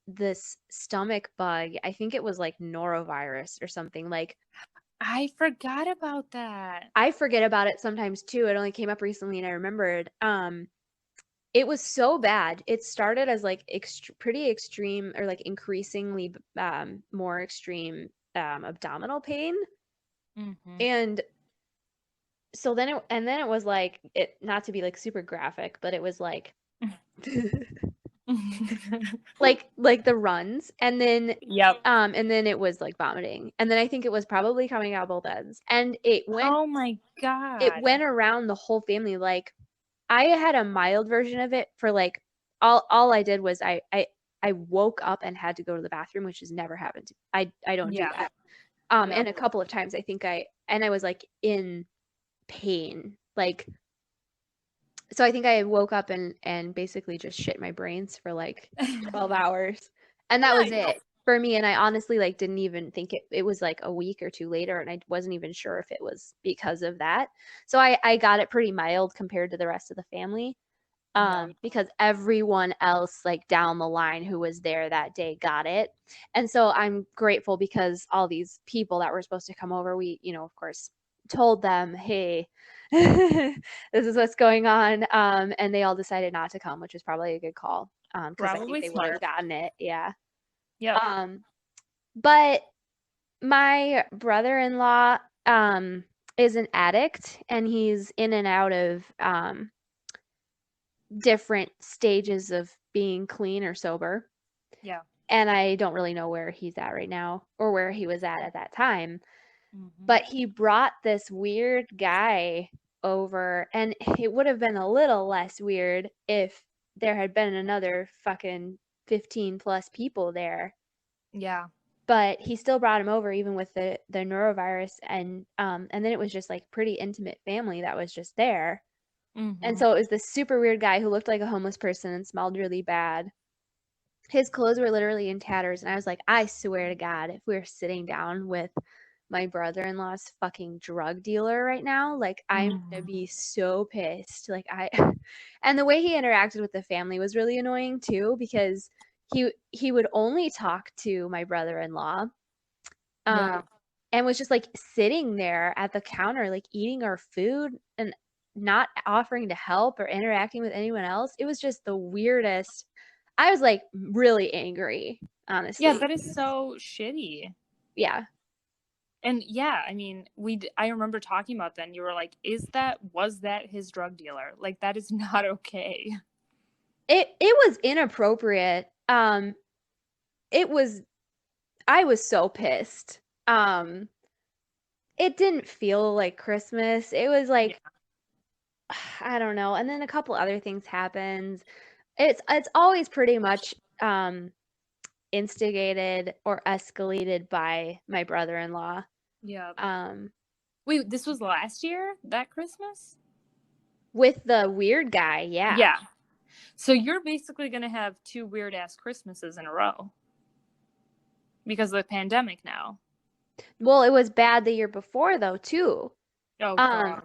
this stomach bug. I think it was like norovirus or something. Like I forgot about that. I forget about it sometimes too. It only came up recently and I remembered. It was so bad. It started as like pretty extreme or like increasingly more extreme abdominal pain. Hmm. And so then it was like it not to be like super graphic, but it was like like the runs Yep. and then it was like vomiting and then I think it was probably coming out both ends and Oh my it God. went around the whole family like I had a mild version of it for like all I did was I woke up and had to go to the bathroom which has never happened to I don't do Yeah. that Yep. and a couple of times I think I was like in pain like so I think I woke up and basically just shit my brains for like 12 hours. And that was Nice. it for me. And I honestly like didn't even think it was like a week or two later and I wasn't even sure if it was because of that. So I got it pretty mild compared to the rest of the family. Yeah. Because everyone else like down the line who was there that day got it. And so I'm grateful because all these people that were supposed to come over, we, of course, told them, hey, this is what's going on. And they all decided not to come, which is probably a good call. Because I think Probably they would have smart. gotten it. Yeah. Yep. Um, but my brother-in-law is an addict and he's in and out of different stages of being clean or sober. Yeah. And I don't really know where he's at right now or where he was at that time. Hmm. But he brought this weird guy over, and it would have been a little less weird if there had been another fucking 15 plus people there. Yeah. But he still brought him over even with the neurovirus and then it was just like pretty intimate family that was just there. And Hmm. so it was this super weird guy who looked like a homeless person and smelled really bad. His clothes were literally in tatters, and I was like, I swear to God, if we're sitting down with my brother-in-law's fucking drug dealer right now, like I'm gonna Hmm. be so pissed. Like I and the way he interacted with the family was really annoying too because he would only talk to my brother-in-law um Yeah. and was just like sitting there at the counter like eating our food and not offering to help or interacting with anyone else. It was just the weirdest. I was like really angry, Yeah, honestly. that is so shitty. Yeah. And yeah, I mean, I remember talking about that and you were like, was that his drug dealer? Like that is not okay. It was inappropriate. It was I was so pissed. Um it didn't feel like Christmas. It was Yeah. like I don't know. And then a couple other things happened. It's always pretty much instigated or escalated by my brother-in-law. Yeah. Um, Wait, this was last year? That Christmas? with the weird guy, yeah. Yeah. So you're basically going to have two weird ass Christmases in a row because of the pandemic now. Well, it was bad the year before though, too. Oh Um, god.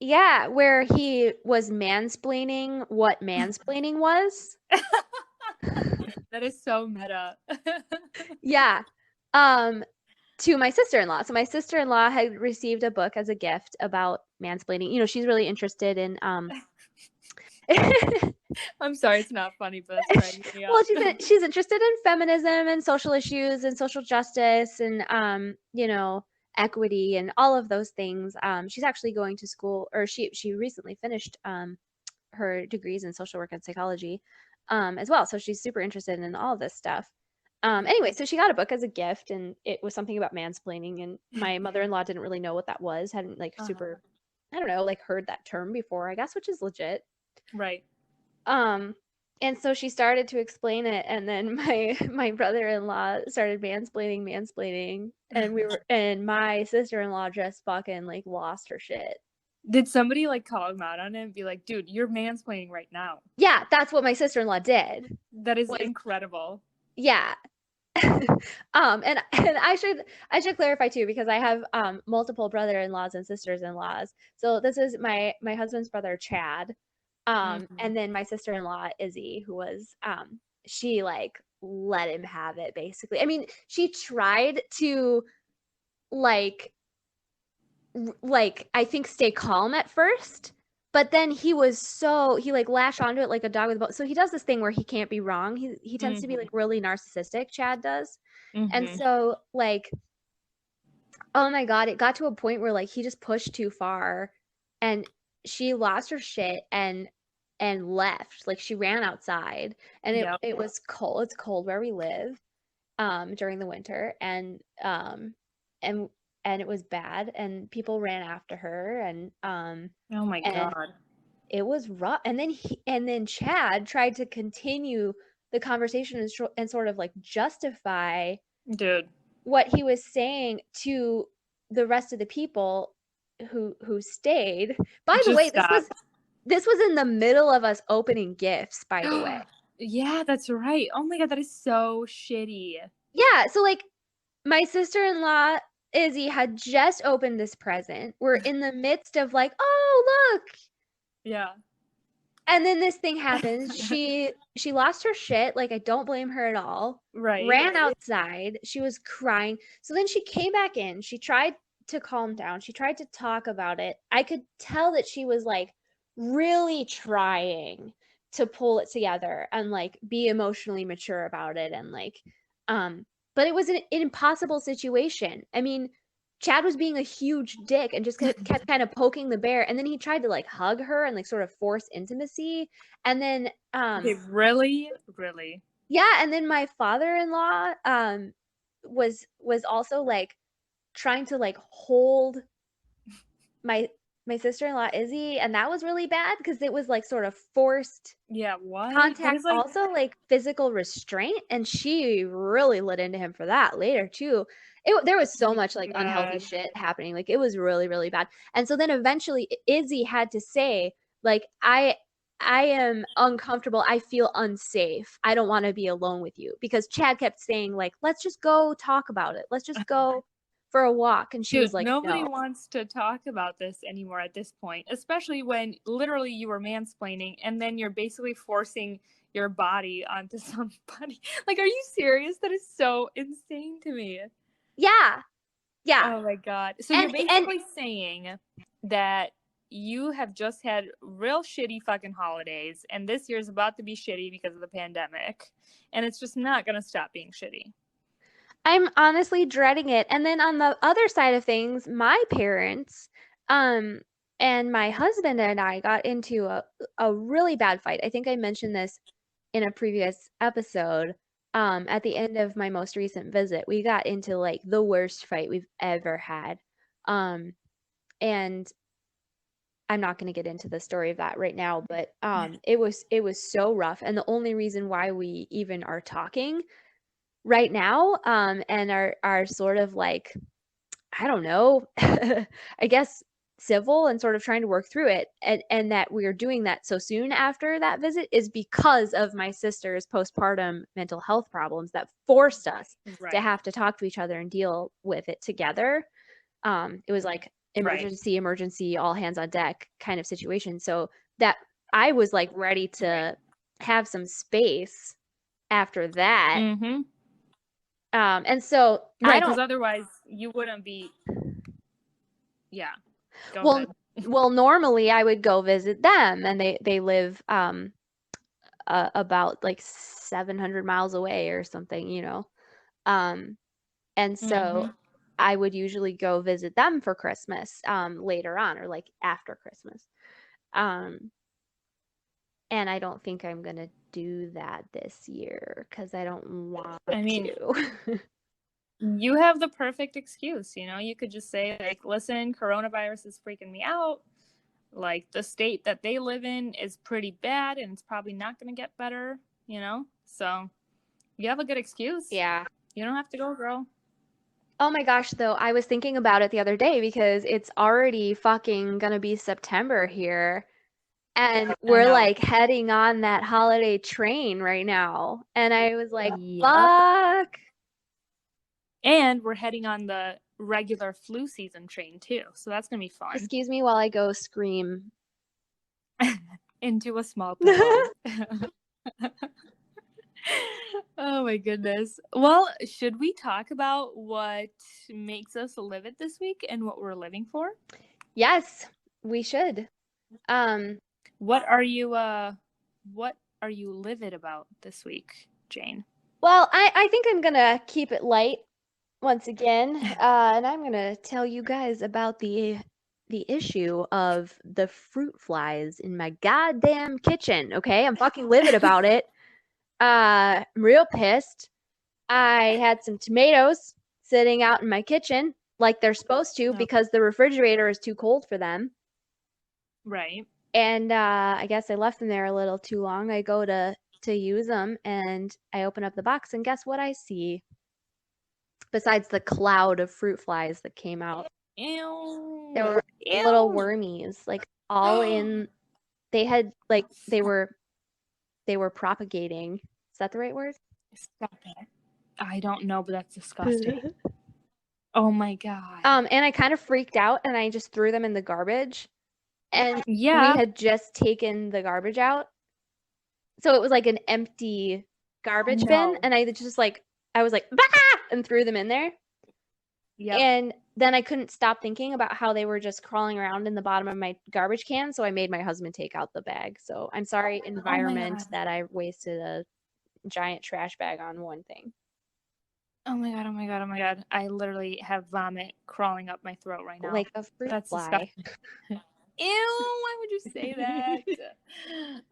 yeah, where he was mansplaining what mansplaining was. That is so meta. Yeah. Um, to my sister-in-law. So my sister-in-law had received a book as a gift about mansplaining. She's really interested in I'm sorry, it's not funny, but that's cracking me well, up. she's interested in feminism and social issues and social justice and equity and all of those things. She's actually going to school, or she recently finished her degrees in social work and psychology as well. So she's super interested in all of this stuff. Anyway, so she got a book as a gift, and it was something about mansplaining. And my mother-in-law didn't really know what that was, hadn't like Uh-huh. super, I don't know, like heard that term before, I guess, which is legit. Right. Um, And so she started to explain it, and then my brother-in-law started mansplaining, and my sister-in-law just fucking like lost her shit. Did somebody like call him out on it and be like, dude, you're mansplaining right now? Yeah, that's what my sister-in-law did. That is Was incredible. yeah. And I should clarify too, because I have multiple brother-in-laws and sisters-in-laws. So this is my husband's brother Chad, and then my sister-in-law Izzy, who was she like let him have it basically. I mean, she tried to like like I think stay calm at first, but then he like lashed onto it like a dog with a bone. So he does this thing where he can't be wrong. He tends to be like really narcissistic, Chad does. And so like oh my God, it got to a point where like he just pushed too far and she lost her shit and left. Like she ran outside and Yep. it was cold. It's cold where we live during the winter and and it was bad and people ran after her Oh my and God. it was rough. And then Chad tried to continue the conversation and sort of like justify Dude. what he was saying to the rest of the people who stayed. By the Just way, stop. this was in the middle of us opening gifts, by the way. Yeah, that's right. Oh my God, that is so shitty. Yeah, so like my sister-in-law Izzy had just opened this present. We're in the midst of like, "Oh, look." Yeah. And then this thing happens. She lost her shit, like I don't blame her at all. Right. Ran outside. She was crying. So then she came back in. She tried to calm down. She tried to talk about it. I could tell that she was like really trying to pull it together and like be emotionally mature about it and like but it was an impossible situation. I mean, Chad was being a huge dick and just kept kind of poking the bear. And then he tried to like hug her and like sort of force intimacy. And then, Okay, really? Really? yeah. And then my father-in-law, was also like trying to like hold my, my sister-in-law Izzy. And that was really bad because it was like sort of forced Yeah, what? That contact, is like, also like physical restraint, and she really lit into him for that later too. There was so much like unhealthy God. shit happening, like it was really really bad. And so then eventually Izzy had to say like I am uncomfortable, I feel unsafe, I don't want to be alone with you, because Chad kept saying like let's just go talk about it, let's just go for a walk, and she was Dude, like nobody no. wants to talk about this anymore at this point, especially when literally you were mansplaining and then you're basically forcing your body onto somebody. Like, are you serious? That is so insane to me. Yeah, yeah. Oh my God. So you're And basically saying that you have just had real shitty fucking holidays and this year's about to be shitty because of the pandemic and it's just not going to stop being shitty. I'm honestly dreading it. And then on the other side of things, my parents, um, and my husband and I got into a really bad fight. I think I mentioned this in a previous episode. At the end of my most recent visit, we got into like the worst fight we've ever had. Um, and I'm not going to get into the story of that right now, but it was so rough. And the only reason why we even are talking right now, and are sort of like, I don't know, I guess civil and sort of trying to work through it, and that we're doing that so soon after that visit is because of my sister's postpartum mental health problems that forced us to Right. have to talk to each other and deal with it together. It was like Right. emergency, all hands on deck kind of situation. So that I was like ready to have some space after that. Mhm. And so I Right, cuz don't otherwise you wouldn't be. Yeah. Go well ahead. well normally I would go visit them, and they live about like 700 miles away or something, you know. Um and so Mhm. I would usually go visit them for Christmas later on, or like after Christmas. Um and I don't think I'm going to do that this year cuz I don't want I mean, to. you have the perfect excuse, you know? You could just say like, "Listen, coronavirus is freaking me out. Like, the state that they live in is pretty bad, and it's probably not going to get better, So you have a good excuse. Yeah. You don't have to go, girl. Oh my gosh, though, I was thinking about it the other day because it's already fucking gonna be September here. And I we're know. like heading on that holiday train right now. And I was like, Yep. fuck. And we're heading on the regular flu season train, too. So that's going to be fun. Excuse me while I go scream. Into a small pillow. Oh my goodness. Well, should we talk about what makes us livid this week and what we're living for? Yes, we should. What are you livid about this week, Jane? Well, I think I'm gonna keep it light once again, and I'm gonna tell you guys about the issue of the fruit flies in my goddamn kitchen. Okay, I'm fucking livid about it. I'm real pissed. I had some tomatoes sitting out in my kitchen like they're supposed to because the refrigerator is too cold for them. Right. And I guess I left them there a little too long. I go to use them and I open up the box and guess what I see? Besides the cloud of fruit flies that came out. Ew. There were little wormies like all in they had like they were propagating. Is that the right word? Stop it. I don't know, but that's disgusting. Oh my god. And I kind of freaked out and I just threw them in the garbage. And yeah, we had just taken the garbage out. So it was like an empty garbage bin and I just like I was like bah! And threw them in there. Yep. And then I couldn't stop thinking about how they were just crawling around in the bottom of my garbage can, so I made my husband take out the bag. So I'm sorry, environment, that I wasted a giant trash bag on one thing. Oh my god, oh my god, oh my god. I literally have vomit crawling up my throat right now. Like a fruit That's fly. disgusting. Ew, why would you say that?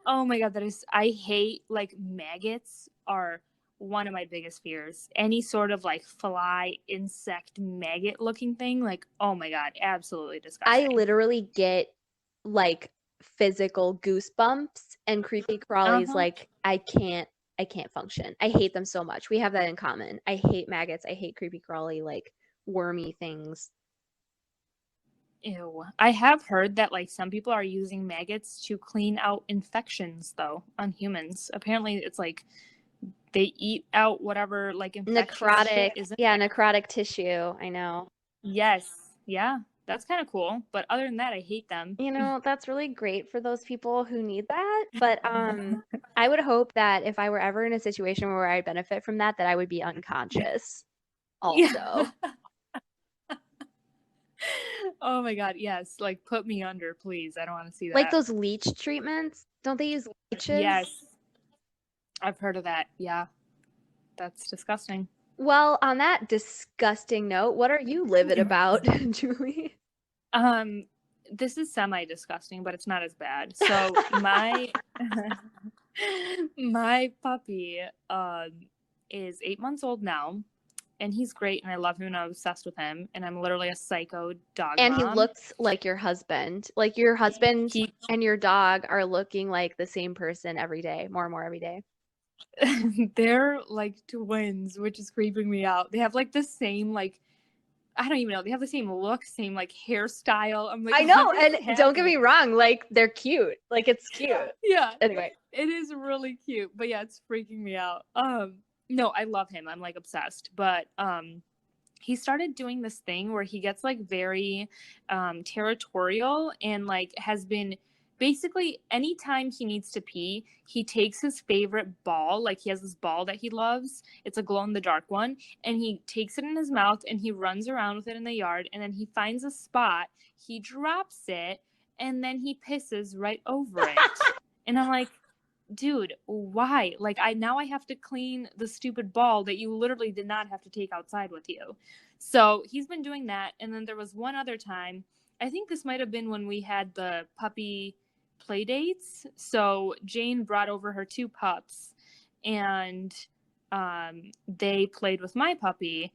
Oh my god, I hate, like, maggots are one of my biggest fears. Any sort of, like, fly, insect, maggot looking thing, like, oh my god, absolutely disgusting. I literally get like physical goosebumps and creepy crawlies. Like I can't function. I hate them so much. We have that in common. I hate maggots. I hate creepy crawly, like wormy things. Ew. I have heard that, like, some people are using maggots to clean out infections, though, on humans. Apparently, it's like they eat out whatever, like, necrotic, necrotic tissue. I know. Yes. Yeah. That's kind of cool. But other than that, I hate them. You know, that's really great for those people who need that. But I would hope that if I were ever in a situation where I benefit from that, that I would be unconscious also. Yeah. Oh my god, yes. Like, put me under, please. I don't want to see that. Like those leech treatments. Don't they use leeches? Yes. I've heard of that. Yeah. That's disgusting. Well, on that disgusting note, what are you livid about, Julie? This is semi-disgusting, but it's not as bad. So my puppy is 8 months old now, and he's great, and I love him, and I'm obsessed with him, and I'm literally a psycho dog and mom. He looks like your husband. Like your husband and your dog are looking like the same person every day, more and more every day. They're like twins, which is creeping me out. They have like the same, like, I don't even know. They have the same look, same like hairstyle. I'm like, I know, and don't get me wrong, like they're cute. Like it's cute. Yeah. Anyway, it is really cute, but yeah, it's freaking me out. No, I love him. I'm like obsessed, but he started doing this thing where he gets like very territorial and like has been basically anytime he needs to pee, he takes his favorite ball. Like he has this ball that he loves. It's a glow in the dark one. And he takes it in his mouth and he runs around with it in the yard. And then he finds a spot, he drops it, and then he pisses right over it. And I'm like, dude, why? Like now I have to clean the stupid ball that you literally did not have to take outside with you. So he's been doing that. And then there was one other time, I think this might have been when we had the puppy play dates. So Jane brought over her 2 pups and they played with my puppy.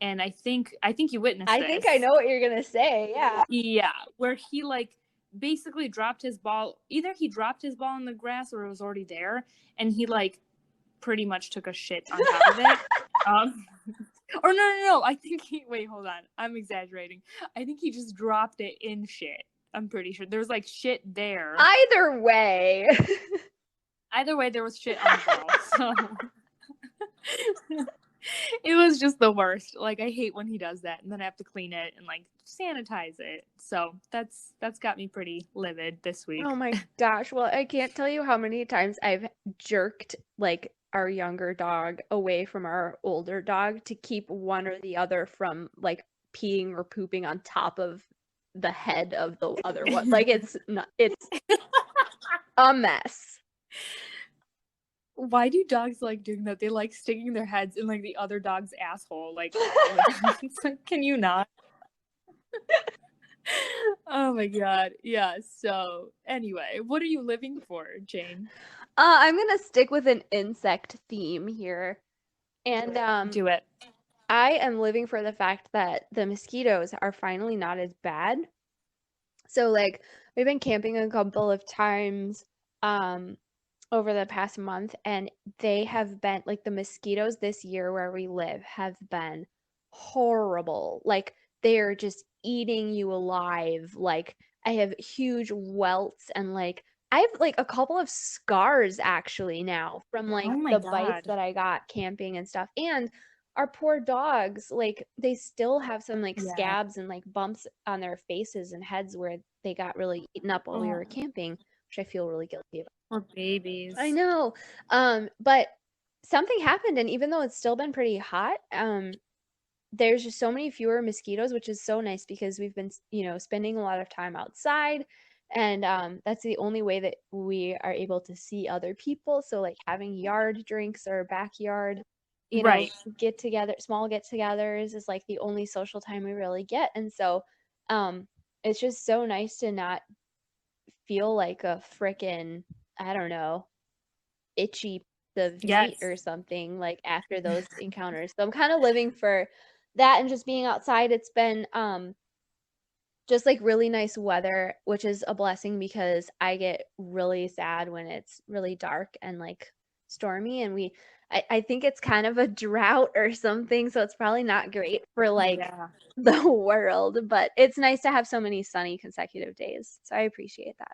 And I think you witnessed this. I think I know what you're gonna say. Yeah. Yeah, where he like basically dropped his ball. Either he dropped his ball in the grass or it was already there, and he like pretty much took a shit on top of it. Or no. I think wait, hold on. I'm exaggerating. I think he just dropped it in shit. I'm pretty sure there was like shit there. Either way, There was shit on the ball. So it was just the worst. Like, I hate when he does that, and then I have to clean it and like sanitize it. So that's got me pretty livid this week. oh my gosh. Well, I can't tell you how many times I've jerked like our younger dog away from our older dog to keep one or the other from like peeing or pooping on top of the head of the other one. Like it's a mess. Why do dogs like doing that? They like sticking their heads in like the other dog's asshole. Like, all the time. It's like, can you not? Oh my god. Yeah. So anyway, what are you living for, Jane? I'm gonna stick with an insect theme here. And Do it. I am living for the fact that the mosquitoes are finally not as bad. So like we've been camping a couple of times over the past month, and they have been like the mosquitoes this year where we live have been horrible. Like they're just eating you alive. Like I have huge welts, and like I have like a couple of scars actually now from like Oh my the bites god. that I got camping and stuff. And our poor dogs, like they still have some like Yeah. scabs and like bumps on their faces and heads where they got really eaten up while we Oh, were camping, which I feel really guilty about. poor babies. I know. But something happened, and even though it's still been pretty hot, there's just so many fewer mosquitoes, which is so nice because we've been, spending a lot of time outside, and that's the only way that we are able to see other people. So like having yard drinks or backyard, Right. small get-togethers is like the only social time we really get. And so, it's just so nice to not feel like a frickin', I don't know, itchy piece of meat Yes. or something like after those encounters. So I'm kind of living for that and just being outside. It's been just like really nice weather, which is a blessing because I get really sad when it's really dark and like stormy, and I think it's kind of a drought or something, so it's probably not great for like Yeah. the world, but it's nice to have so many sunny consecutive days. So I appreciate that.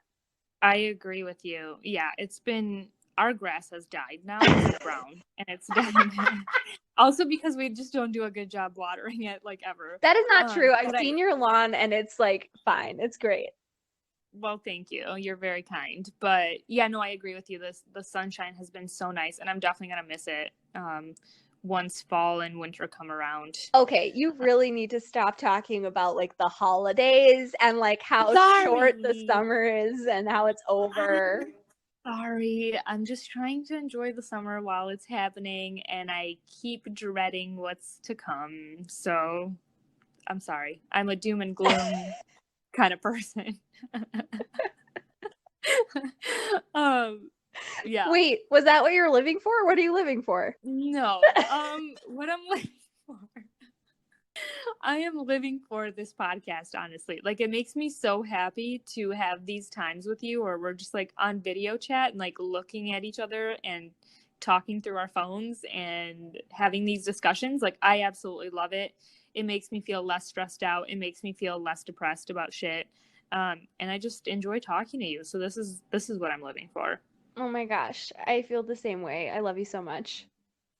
I agree with you. Yeah, it's been our grass has died now. It's brown and it's dying. Also because we just don't do a good job watering it like ever. That is not true. I've But seen your lawn and it's like fine. It's great. well, thank you. You're very kind. But yeah, no, I agree with you. The sunshine has been so nice, and I'm definitely gonna miss it. Once fall and winter come around. Okay, you really need to stop talking about like the holidays and like how short the Sorry. summer is and how it's over. Sorry, I'm just trying to enjoy the summer while it's happening, and I keep dreading what's to come. So I'm sorry. I'm a doom and gloom kind of person. Yeah. Wait, was that what you're living for? What are you living for? No. What I'm living for. I am living for this podcast, honestly. Like, it makes me so happy to have these times with you where we're just like on video chat and like looking at each other and talking through our phones and having these discussions. Like, I absolutely love it. It makes me feel less stressed out. It makes me feel less depressed about shit. And I just enjoy talking to you. So this is what I'm living for. Oh my gosh, I feel the same way. I love you so much.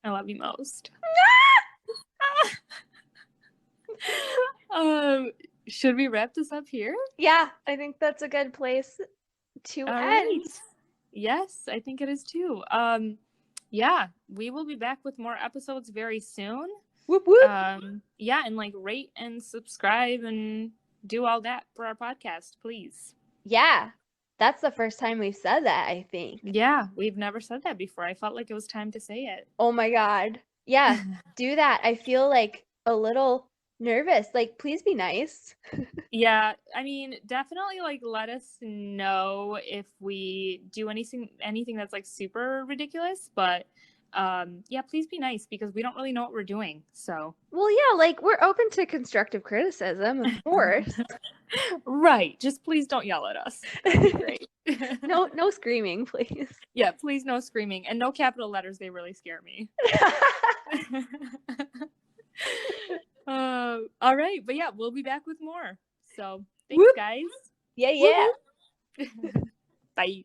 I love you most. Should we wrap this up here? Yeah, I think that's a good place to All end. right. Yes, I think it is too. Yeah, we will be back with more episodes very soon. Whoop whoop. Yeah, and like rate and subscribe and do all that for our podcast, please. Yeah, that's the first time we've said that, I think. Yeah, we've never said that before. I felt like it was time to say it. Oh my God. Yeah, do that. I feel like a little nervous. Like, please be nice. Yeah, I mean, definitely like let us know if we do anything that's like super ridiculous, but yeah, please be nice because we don't really know what we're doing. So Well, yeah, like we're open to constructive criticism, of course. right. Just please don't yell at us. That'd be great. No screaming, please. Yeah, please no screaming and no capital letters. They really scare me. All right. But yeah, we'll be back with more. So thanks, Whoop. guys. Yeah, yeah. Bye.